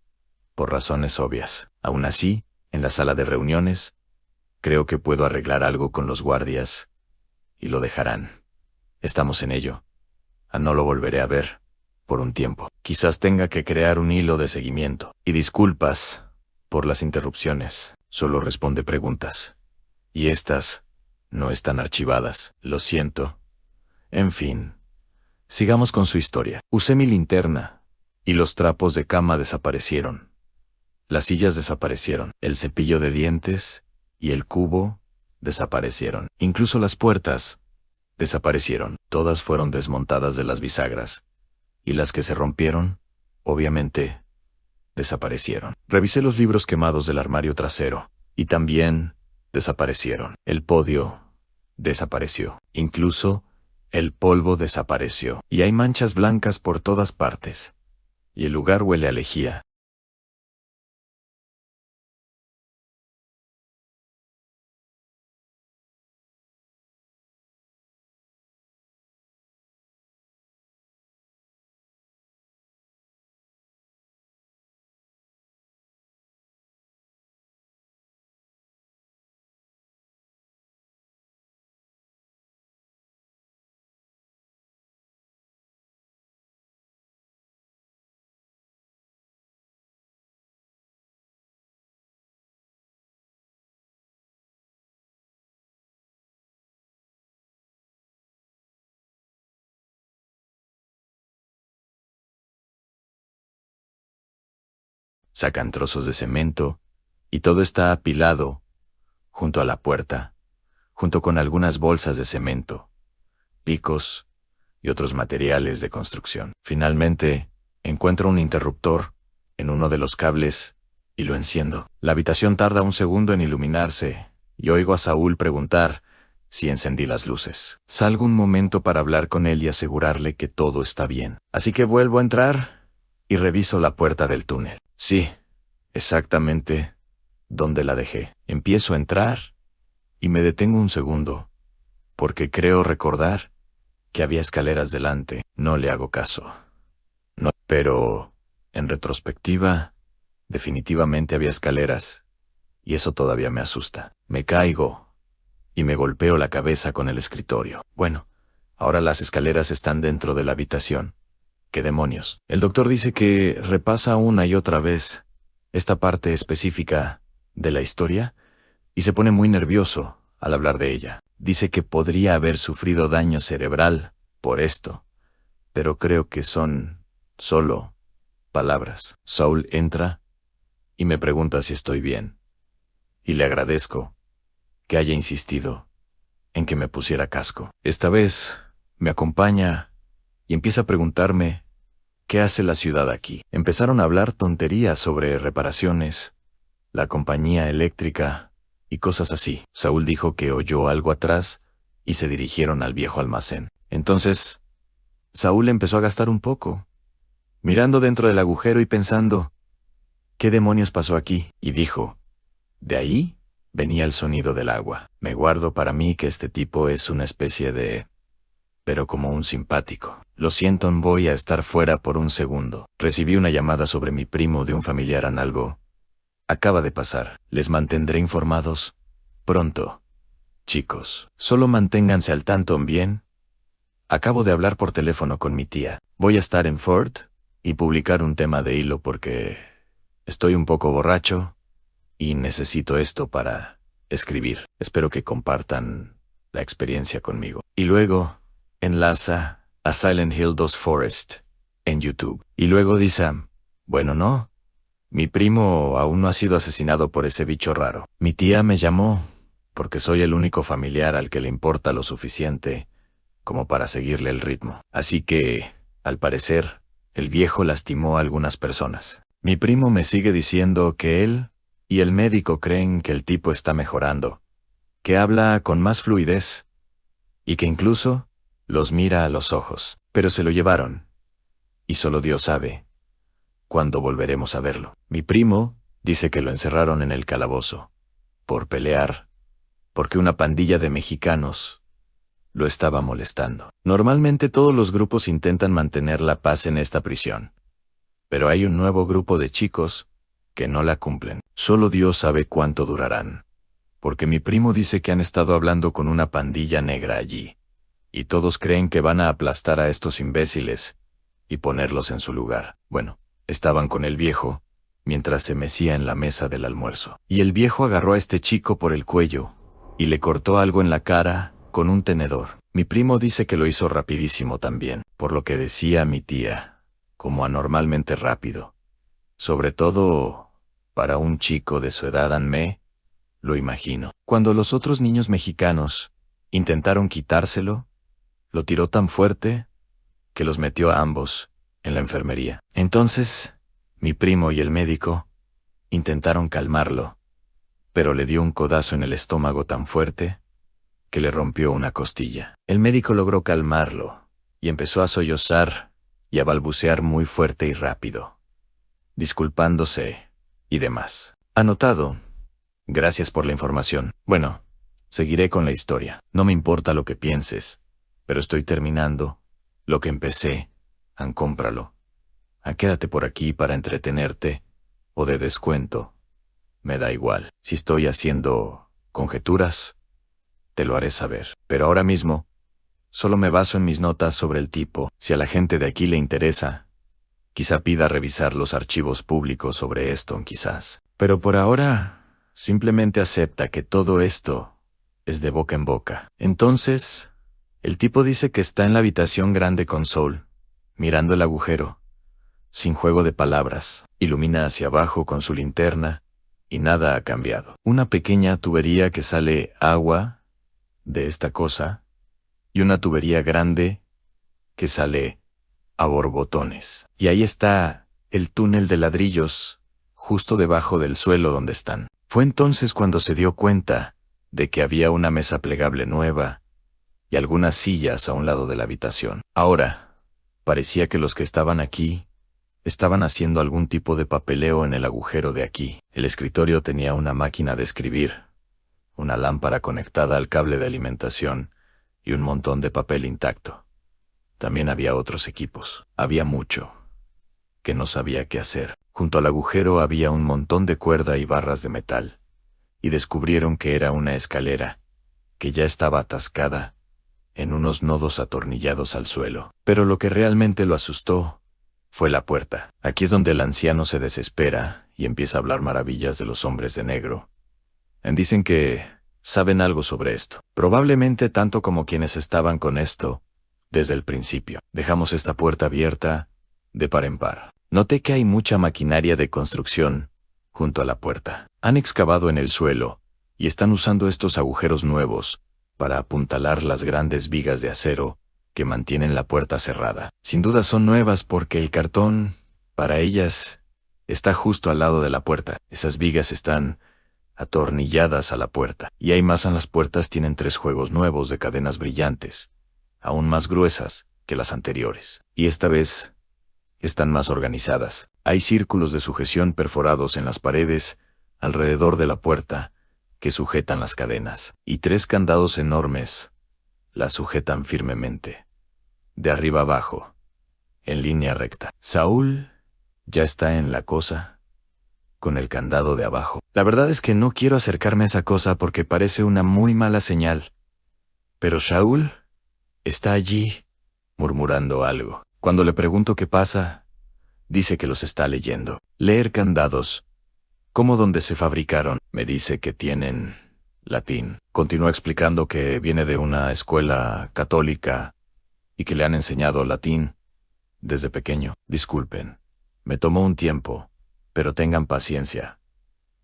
Speaker 1: por razones obvias. Aún así, en la sala de reuniones, creo que puedo arreglar algo con los guardias, y lo dejarán. Estamos en ello. No lo volveré a ver por un tiempo. Quizás tenga que crear un hilo de seguimiento. Y disculpas por las interrupciones. Solo responde preguntas. Y estas no están archivadas. Lo siento. En fin, sigamos con su historia. Usé mi linterna y los trapos de cama desaparecieron. Las sillas desaparecieron. El cepillo de dientes y el cubo desaparecieron. Incluso las puertas desaparecieron. Todas fueron desmontadas de las bisagras. Y las que se rompieron, obviamente, desaparecieron. Revisé los libros quemados del armario trasero, y también desaparecieron. El podio desapareció. Incluso el polvo desapareció. Y hay manchas blancas por todas partes. Y el lugar huele a lejía. Sacan trozos de cemento, y todo está apilado junto a la puerta, junto con algunas bolsas de cemento, picos y otros materiales de construcción. Finalmente, encuentro un interruptor en uno de los cables y lo enciendo. La habitación tarda un segundo en iluminarse y oigo a Saúl preguntar si encendí las luces. Salgo un momento para hablar con él y asegurarle que todo está bien. Así que vuelvo a entrar y reviso la puerta del túnel. Sí, exactamente donde la dejé. Empiezo a entrar y me detengo un segundo, porque creo recordar que había escaleras delante. No le hago caso. No, pero, en retrospectiva, definitivamente había escaleras, y eso todavía me asusta. Me caigo y me golpeo la cabeza con el escritorio. Bueno, ahora las escaleras están dentro de la habitación. ¿Qué demonios? El doctor dice que repasa una y otra vez esta parte específica de la historia y se pone muy nervioso al hablar de ella. Dice que podría haber sufrido daño cerebral por esto, pero creo que son solo palabras. Saúl entra y me pregunta si estoy bien, y le agradezco que haya insistido en que me pusiera casco. Esta vez me acompaña y empieza a preguntarme qué hace la ciudad aquí. Empezaron a hablar tonterías sobre reparaciones, la compañía eléctrica y cosas así. Saúl dijo que oyó algo atrás y se dirigieron al viejo almacén. Entonces, Saúl empezó a gastar un poco, mirando dentro del agujero y pensando, ¿qué demonios pasó aquí? Y dijo, de ahí venía el sonido del agua. Me guardo para mí que este tipo es una especie de... pero como un simpático. Lo siento, voy a estar fuera por un segundo. Recibí una llamada sobre mi primo de un familiar en algo. Acaba de pasar. Les mantendré informados pronto. Chicos, solo manténganse al tanto, ¿bien? Acabo de hablar por teléfono con mi tía. Voy a estar en Ford y publicar un tema de hilo porque estoy un poco borracho y necesito esto para escribir. Espero que compartan la experiencia conmigo. Y luego enlaza a Silent Hill 2 Forest en YouTube. Y luego dice, bueno, no, mi primo aún no ha sido asesinado por ese bicho raro. Mi tía me llamó porque soy el único familiar al que le importa lo suficiente como para seguirle el ritmo. Así que, al parecer, el viejo lastimó a algunas personas. Mi primo me sigue diciendo que él y el médico creen que el tipo está mejorando, que habla con más fluidez y que incluso los mira a los ojos. Pero se lo llevaron, y solo Dios sabe cuándo volveremos a verlo. Mi primo dice que lo encerraron en el calabozo, por pelear, porque una pandilla de mexicanos lo estaba molestando. Normalmente todos los grupos intentan mantener la paz en esta prisión, pero hay un nuevo grupo de chicos que no la cumplen. Solo Dios sabe cuánto durarán, porque mi primo dice que han estado hablando con una pandilla negra allí, y todos creen que van a aplastar a estos imbéciles y ponerlos en su lugar. Bueno, estaban con el viejo mientras se mecía en la mesa del almuerzo, y el viejo agarró a este chico por el cuello y le cortó algo en la cara con un tenedor. Mi primo dice que lo hizo rapidísimo también, por lo que decía mi tía, como anormalmente rápido. Sobre todo, para un chico de su edad, Anme, lo imagino. Cuando los otros niños mexicanos intentaron quitárselo, lo tiró tan fuerte que los metió a ambos en la enfermería. Entonces, mi primo y el médico intentaron calmarlo, pero le dio un codazo en el estómago tan fuerte que le rompió una costilla. El médico logró calmarlo y empezó a sollozar y a balbucear muy fuerte y rápido, disculpándose y demás. Anotado. Gracias por la información. Bueno, seguiré con la historia. No me importa lo que pienses, pero estoy terminando lo que empecé. Cómpralo. Quédate por aquí para entretenerte, o de descuento. Me da igual. Si estoy haciendo conjeturas, te lo haré saber. Pero ahora mismo, solo me baso en mis notas sobre el tipo. Si a la gente de aquí le interesa, quizá pida revisar los archivos públicos sobre esto, quizás. Pero por ahora, simplemente acepta que todo esto es de boca en boca. Entonces, el tipo dice que está en la habitación grande con Saul, mirando el agujero, sin juego de palabras. Ilumina hacia abajo con su linterna, y nada ha cambiado. Una pequeña tubería que sale agua de esta cosa, y una tubería grande que sale a borbotones. Y ahí está el túnel de ladrillos, justo debajo del suelo donde están. Fue entonces cuando se dio cuenta de que había una mesa plegable nueva y algunas sillas a un lado de la habitación. Ahora, parecía que los que estaban aquí estaban haciendo algún tipo de papeleo en el agujero de aquí. El escritorio tenía una máquina de escribir, una lámpara conectada al cable de alimentación y un montón de papel intacto. También había otros equipos. Había mucho que no sabía qué hacer. Junto al agujero había un montón de cuerda y barras de metal, y descubrieron que era una escalera, que ya estaba atascada en unos nodos atornillados al suelo. Pero lo que realmente lo asustó fue la puerta. Aquí es donde el anciano se desespera y empieza a hablar maravillas de los hombres de negro. Dicen que saben algo sobre esto, probablemente tanto como quienes estaban con esto desde el principio. Dejamos esta puerta abierta de par en par. Noté que hay mucha maquinaria de construcción junto a la puerta. Han excavado en el suelo y están usando estos agujeros nuevos para apuntalar las grandes vigas de acero que mantienen la puerta cerrada. Sin duda son nuevas porque el cartón, para ellas, está justo al lado de la puerta. Esas vigas están atornilladas a la puerta. Y hay más en las puertas, tienen 3 juegos nuevos de cadenas brillantes, aún más gruesas que las anteriores. Y esta vez están más organizadas. Hay círculos de sujeción perforados en las paredes alrededor de la puerta que sujetan las cadenas. Y 3 candados enormes las sujetan firmemente, de arriba abajo, en línea recta. Saúl ya está en la cosa, con el candado de abajo. La verdad es que no quiero acercarme a esa cosa porque parece una muy mala señal. Pero Saúl está allí, murmurando algo. Cuando le pregunto qué pasa, dice que los está leyendo. Leer candados, como donde se fabricaron. Me dice que tienen latín. Continúa explicando que viene de una escuela católica y que le han enseñado latín desde pequeño. Disculpen, me tomó un tiempo, pero tengan paciencia,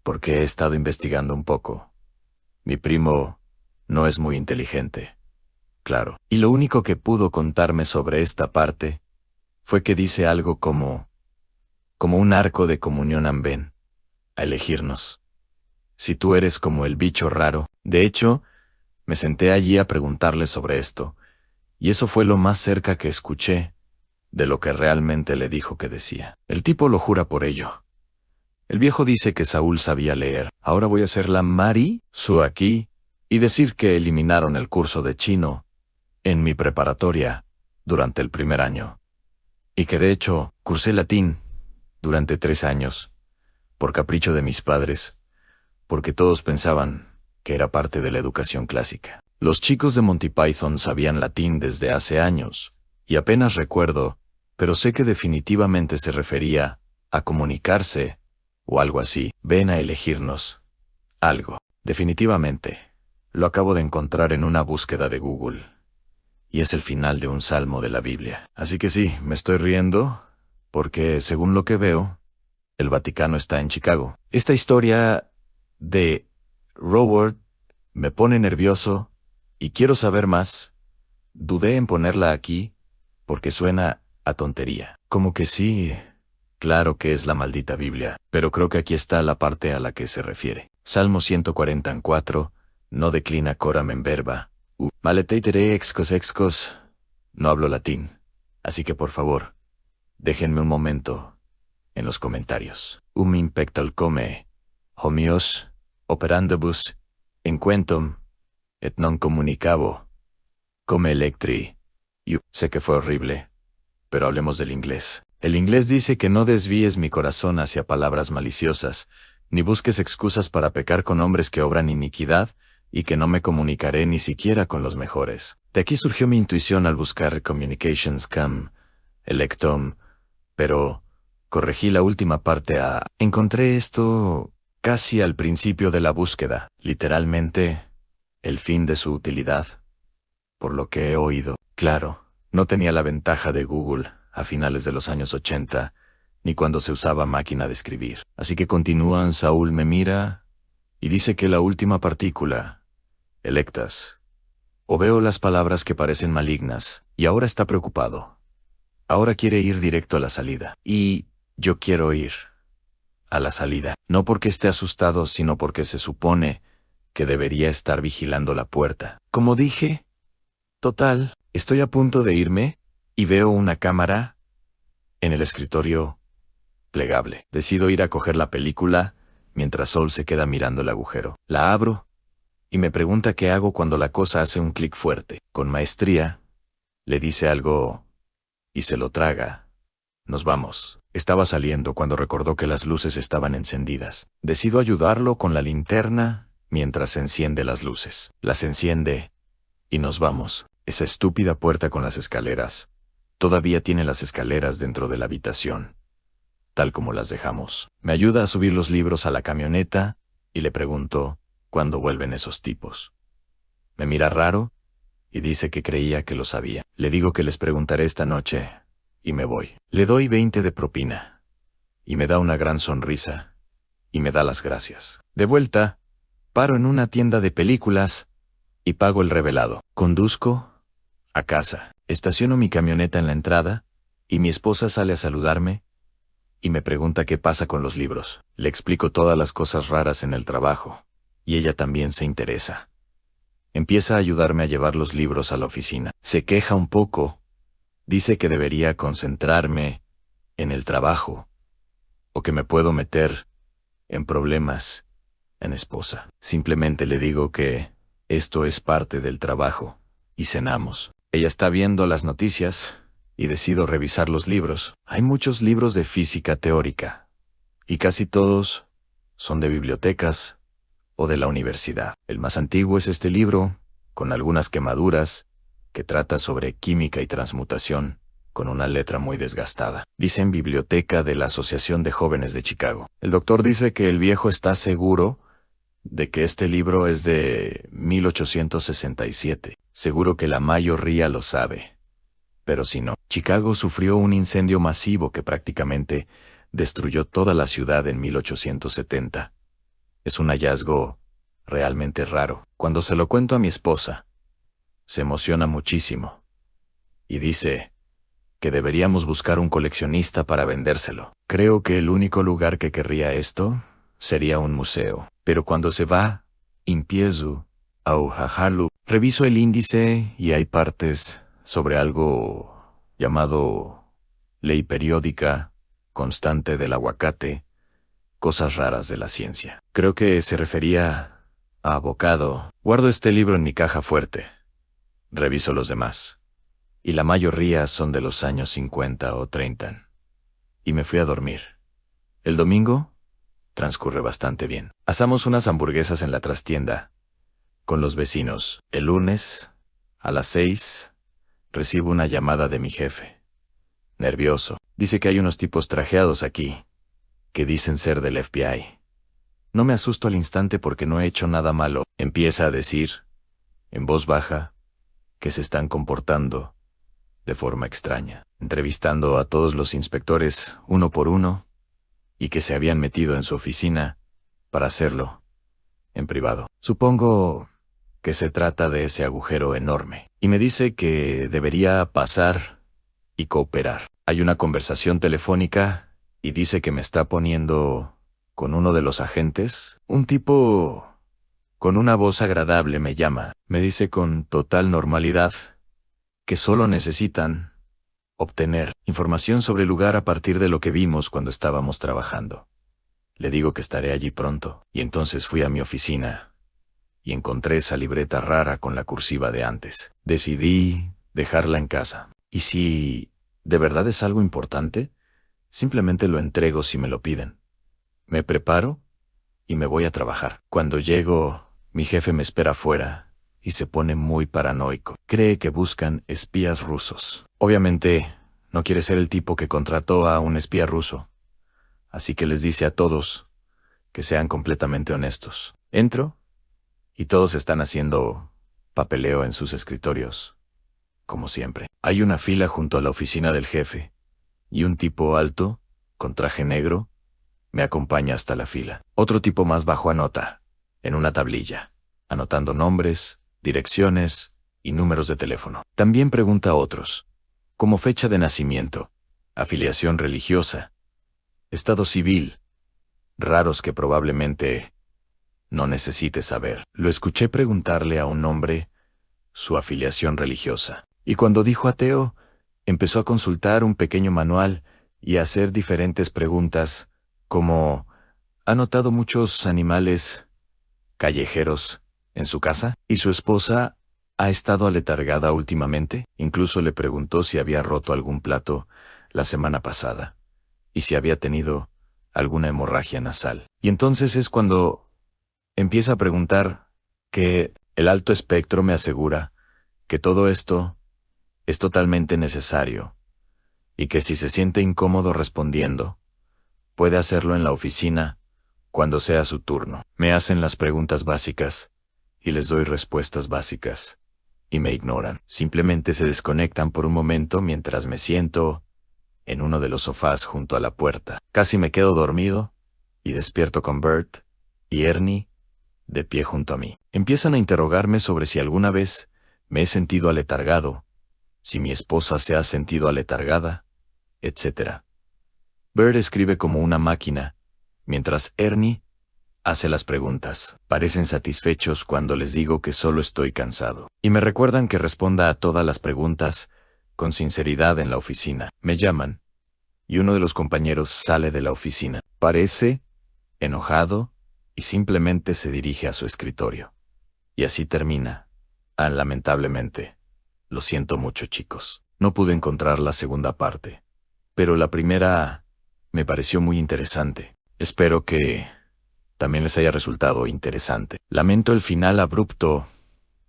Speaker 1: porque he estado investigando un poco. Mi primo no es muy inteligente, claro. Y lo único que pudo contarme sobre esta parte fue que dice algo como un arco de comunión amén, a elegirnos. Si tú eres como el bicho raro. De hecho, me senté allí a preguntarle sobre esto, y eso fue lo más cerca que escuché de lo que realmente le dijo que decía. El tipo lo jura por ello. El viejo dice que Saúl sabía leer. Ahora voy a hacer la Mari Su aquí y decir que eliminaron el curso de chino en mi preparatoria durante el primer año, y que de hecho cursé latín durante 3 años, por capricho de mis padres, porque todos pensaban que era parte de la educación clásica. Los chicos de Monty Python sabían latín desde hace años, y apenas recuerdo, pero sé que definitivamente se refería a comunicarse, o algo así. Ven a elegirnos. Algo. Definitivamente. Lo acabo de encontrar en una búsqueda de Google. Y es el final de un salmo de la Biblia. Así que sí, me estoy riendo, porque según lo que veo, el Vaticano está en Chicago. Esta historia de Robert, me pone nervioso, y quiero saber más. Dudé en ponerla aquí, porque suena a tontería. Como que sí, claro que es la maldita Biblia, pero creo que aquí está la parte a la que se refiere. Salmo 144, no declina coram en verba. Maleteitere excos. No hablo latín, así que por favor, déjenme un momento en los comentarios. Impectal come, homios, operandibus, enquentum, et non comunicabo, come electri. Sé que fue horrible, pero hablemos del inglés. El inglés dice que no desvíes mi corazón hacia palabras maliciosas, ni busques excusas para pecar con hombres que obran iniquidad, y que no me comunicaré ni siquiera con los mejores. De aquí surgió mi intuición al buscar communications cam, electum, pero corregí la última parte a... Encontré esto casi al principio de la búsqueda, literalmente, el fin de su utilidad. Por lo que he oído, claro, no tenía la ventaja de Google a finales de los años 80, ni cuando se usaba máquina de escribir. Así que continúan, Saúl me mira y dice que la última partícula, electas. O veo las palabras que parecen malignas, y ahora está preocupado. Ahora quiere ir directo a la salida. Y yo quiero ir a la salida. No porque esté asustado, sino porque se supone que debería estar vigilando la puerta. Como dije, total, estoy a punto de irme, y veo una cámara en el escritorio plegable. Decido ir a coger la película, mientras Sol se queda mirando el agujero. La abro, y me pregunta qué hago cuando la cosa hace un clic fuerte. Con maestría, le dice algo y se lo traga. Nos vamos. Estaba saliendo cuando recordó que las luces estaban encendidas. Decido ayudarlo con la linterna mientras enciende las luces. Las enciende y nos vamos. Esa estúpida puerta con las escaleras. Todavía tiene las escaleras dentro de la habitación, tal como las dejamos. Me ayuda a subir los libros a la camioneta y le pregunto cuándo vuelven esos tipos. Me mira raro y dice que creía que lo sabía. Le digo que les preguntaré esta noche y me voy. Le doy 20 de propina y me da una gran sonrisa y me da las gracias. De vuelta, paro en una tienda de películas y pago el revelado. Conduzco a casa. Estaciono mi camioneta en la entrada y mi esposa sale a saludarme y me pregunta qué pasa con los libros. Le explico todas las cosas raras en el trabajo y ella también se interesa. Empieza a ayudarme a llevar los libros a la oficina. Se queja un poco. Dice que debería concentrarme en el trabajo o que me puedo meter en problemas en esposa. Simplemente le digo que esto es parte del trabajo y cenamos. Ella está viendo las noticias y decido revisar los libros. Hay muchos libros de física teórica y casi todos son de bibliotecas o de la universidad. El más antiguo es este libro, con algunas quemaduras, que trata sobre química y transmutación, con una letra muy desgastada. Dice en Biblioteca de la Asociación de Jóvenes de Chicago. El doctor dice que el viejo está seguro de que este libro es de 1867. Seguro que la mayoría lo sabe. Pero si no, Chicago sufrió un incendio masivo que prácticamente destruyó toda la ciudad en 1870. Es un hallazgo realmente raro. Cuando se lo cuento a mi esposa, se emociona muchísimo y dice que deberíamos buscar un coleccionista para vendérselo. Creo que el único lugar que querría esto sería un museo. Pero cuando se va, empiezo a hojarlo. Reviso el índice y hay partes sobre algo llamado ley periódica constante del aguacate, cosas raras de la ciencia. Creo que se refería a abocado. Guardo este libro en mi caja fuerte. Reviso los demás, y la mayoría son de los años 50 o 30. Y me fui a dormir. El domingo transcurre bastante bien. Asamos unas hamburguesas en la trastienda con los vecinos. El lunes, a las 6, recibo una llamada de mi jefe. Nervioso. Dice que hay unos tipos trajeados aquí, que dicen ser del FBI. No me asusto al instante porque no he hecho nada malo. Empieza a decir, en voz baja, que se están comportando de forma extraña, entrevistando a todos los inspectores uno por uno, y que se habían metido en su oficina para hacerlo en privado. Supongo que se trata de ese agujero enorme. Y me dice que debería pasar y cooperar. Hay una conversación telefónica y dice que me está poniendo con uno de los agentes. Un tipo con una voz agradable me llama. Me dice con total normalidad que solo necesitan obtener información sobre el lugar a partir de lo que vimos cuando estábamos trabajando. Le digo que estaré allí pronto, y entonces fui a mi oficina y encontré esa libreta rara con la cursiva de antes. Decidí dejarla en casa. Y si de verdad es algo importante, simplemente lo entrego si me lo piden. Me preparo y me voy a trabajar. Cuando llego, mi jefe me espera afuera y se pone muy paranoico. Cree que buscan espías rusos. Obviamente, no quiere ser el tipo que contrató a un espía ruso. Así que les dice a todos que sean completamente honestos. Entro y todos están haciendo papeleo en sus escritorios, como siempre. Hay una fila junto a la oficina del jefe y un tipo alto, con traje negro, me acompaña hasta la fila. Otro tipo más bajo anota, en una tablilla, anotando nombres, direcciones y números de teléfono. También pregunta a otros, como fecha de nacimiento, afiliación religiosa, estado civil, raros que probablemente no necesite saber. Lo escuché preguntarle a un hombre su afiliación religiosa. Y cuando dijo ateo, empezó a consultar un pequeño manual y a hacer diferentes preguntas, como ¿ha notado muchos animales callejeros en su casa? ¿Y su esposa ha estado aletargada últimamente? Incluso le preguntó si había roto algún plato la semana pasada y si había tenido alguna hemorragia nasal. Y entonces es cuando empieza a preguntar que el alto espectro me asegura que todo esto es totalmente necesario y que si se siente incómodo respondiendo, puede hacerlo en la oficina cuando sea su turno. Me hacen las preguntas básicas y les doy respuestas básicas y me ignoran. Simplemente se desconectan por un momento mientras me siento en uno de los sofás junto a la puerta. Casi me quedo dormido y despierto con Bert y Ernie de pie junto a mí. Empiezan a interrogarme sobre si alguna vez me he sentido aletargado, si mi esposa se ha sentido aletargada, etc. Bert escribe como una máquina, mientras Ernie hace las preguntas. Parecen satisfechos cuando les digo que solo estoy cansado. Y me recuerdan que responda a todas las preguntas con sinceridad en la oficina. Me llaman, y uno de los compañeros sale de la oficina. Parece enojado y simplemente se dirige a su escritorio. Y así termina. Lamentablemente. Lo siento mucho, chicos. No pude encontrar la segunda parte. Pero la primera me pareció muy interesante. Espero que también les haya resultado interesante. Lamento el final abrupto,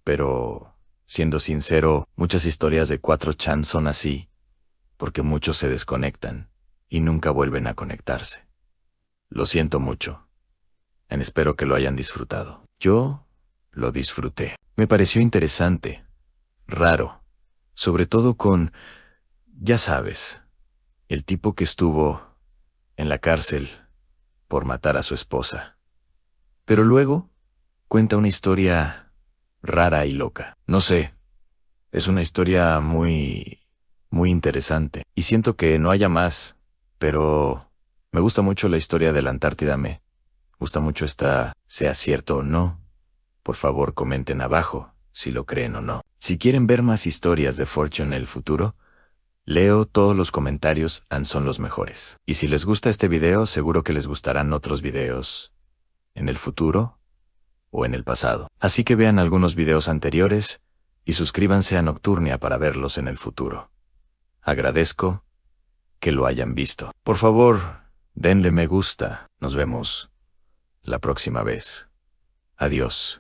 Speaker 1: pero, siendo sincero, muchas historias de 4chan son así, porque muchos se desconectan y nunca vuelven a conectarse. Lo siento mucho. Espero que lo hayan disfrutado. Yo lo disfruté. Me pareció interesante, raro, sobre todo con, ya sabes, el tipo que estuvo en la cárcel por matar a su esposa. Pero luego cuenta una historia rara y loca. No sé, es una historia muy interesante. Y siento que no haya más, pero me gusta mucho la historia de la Antártida. Me gusta mucho esta, sea cierto o no. Por favor, comenten abajo si lo creen o no. Si quieren ver más historias de Fortune en el futuro, leo todos los comentarios, son los mejores. Y si les gusta este video, seguro que les gustarán otros videos en el futuro o en el pasado. Así que vean algunos videos anteriores y suscríbanse a Nocturnia para verlos en el futuro. Agradezco que lo hayan visto. Por favor, denle me gusta. Nos vemos la próxima vez. Adiós.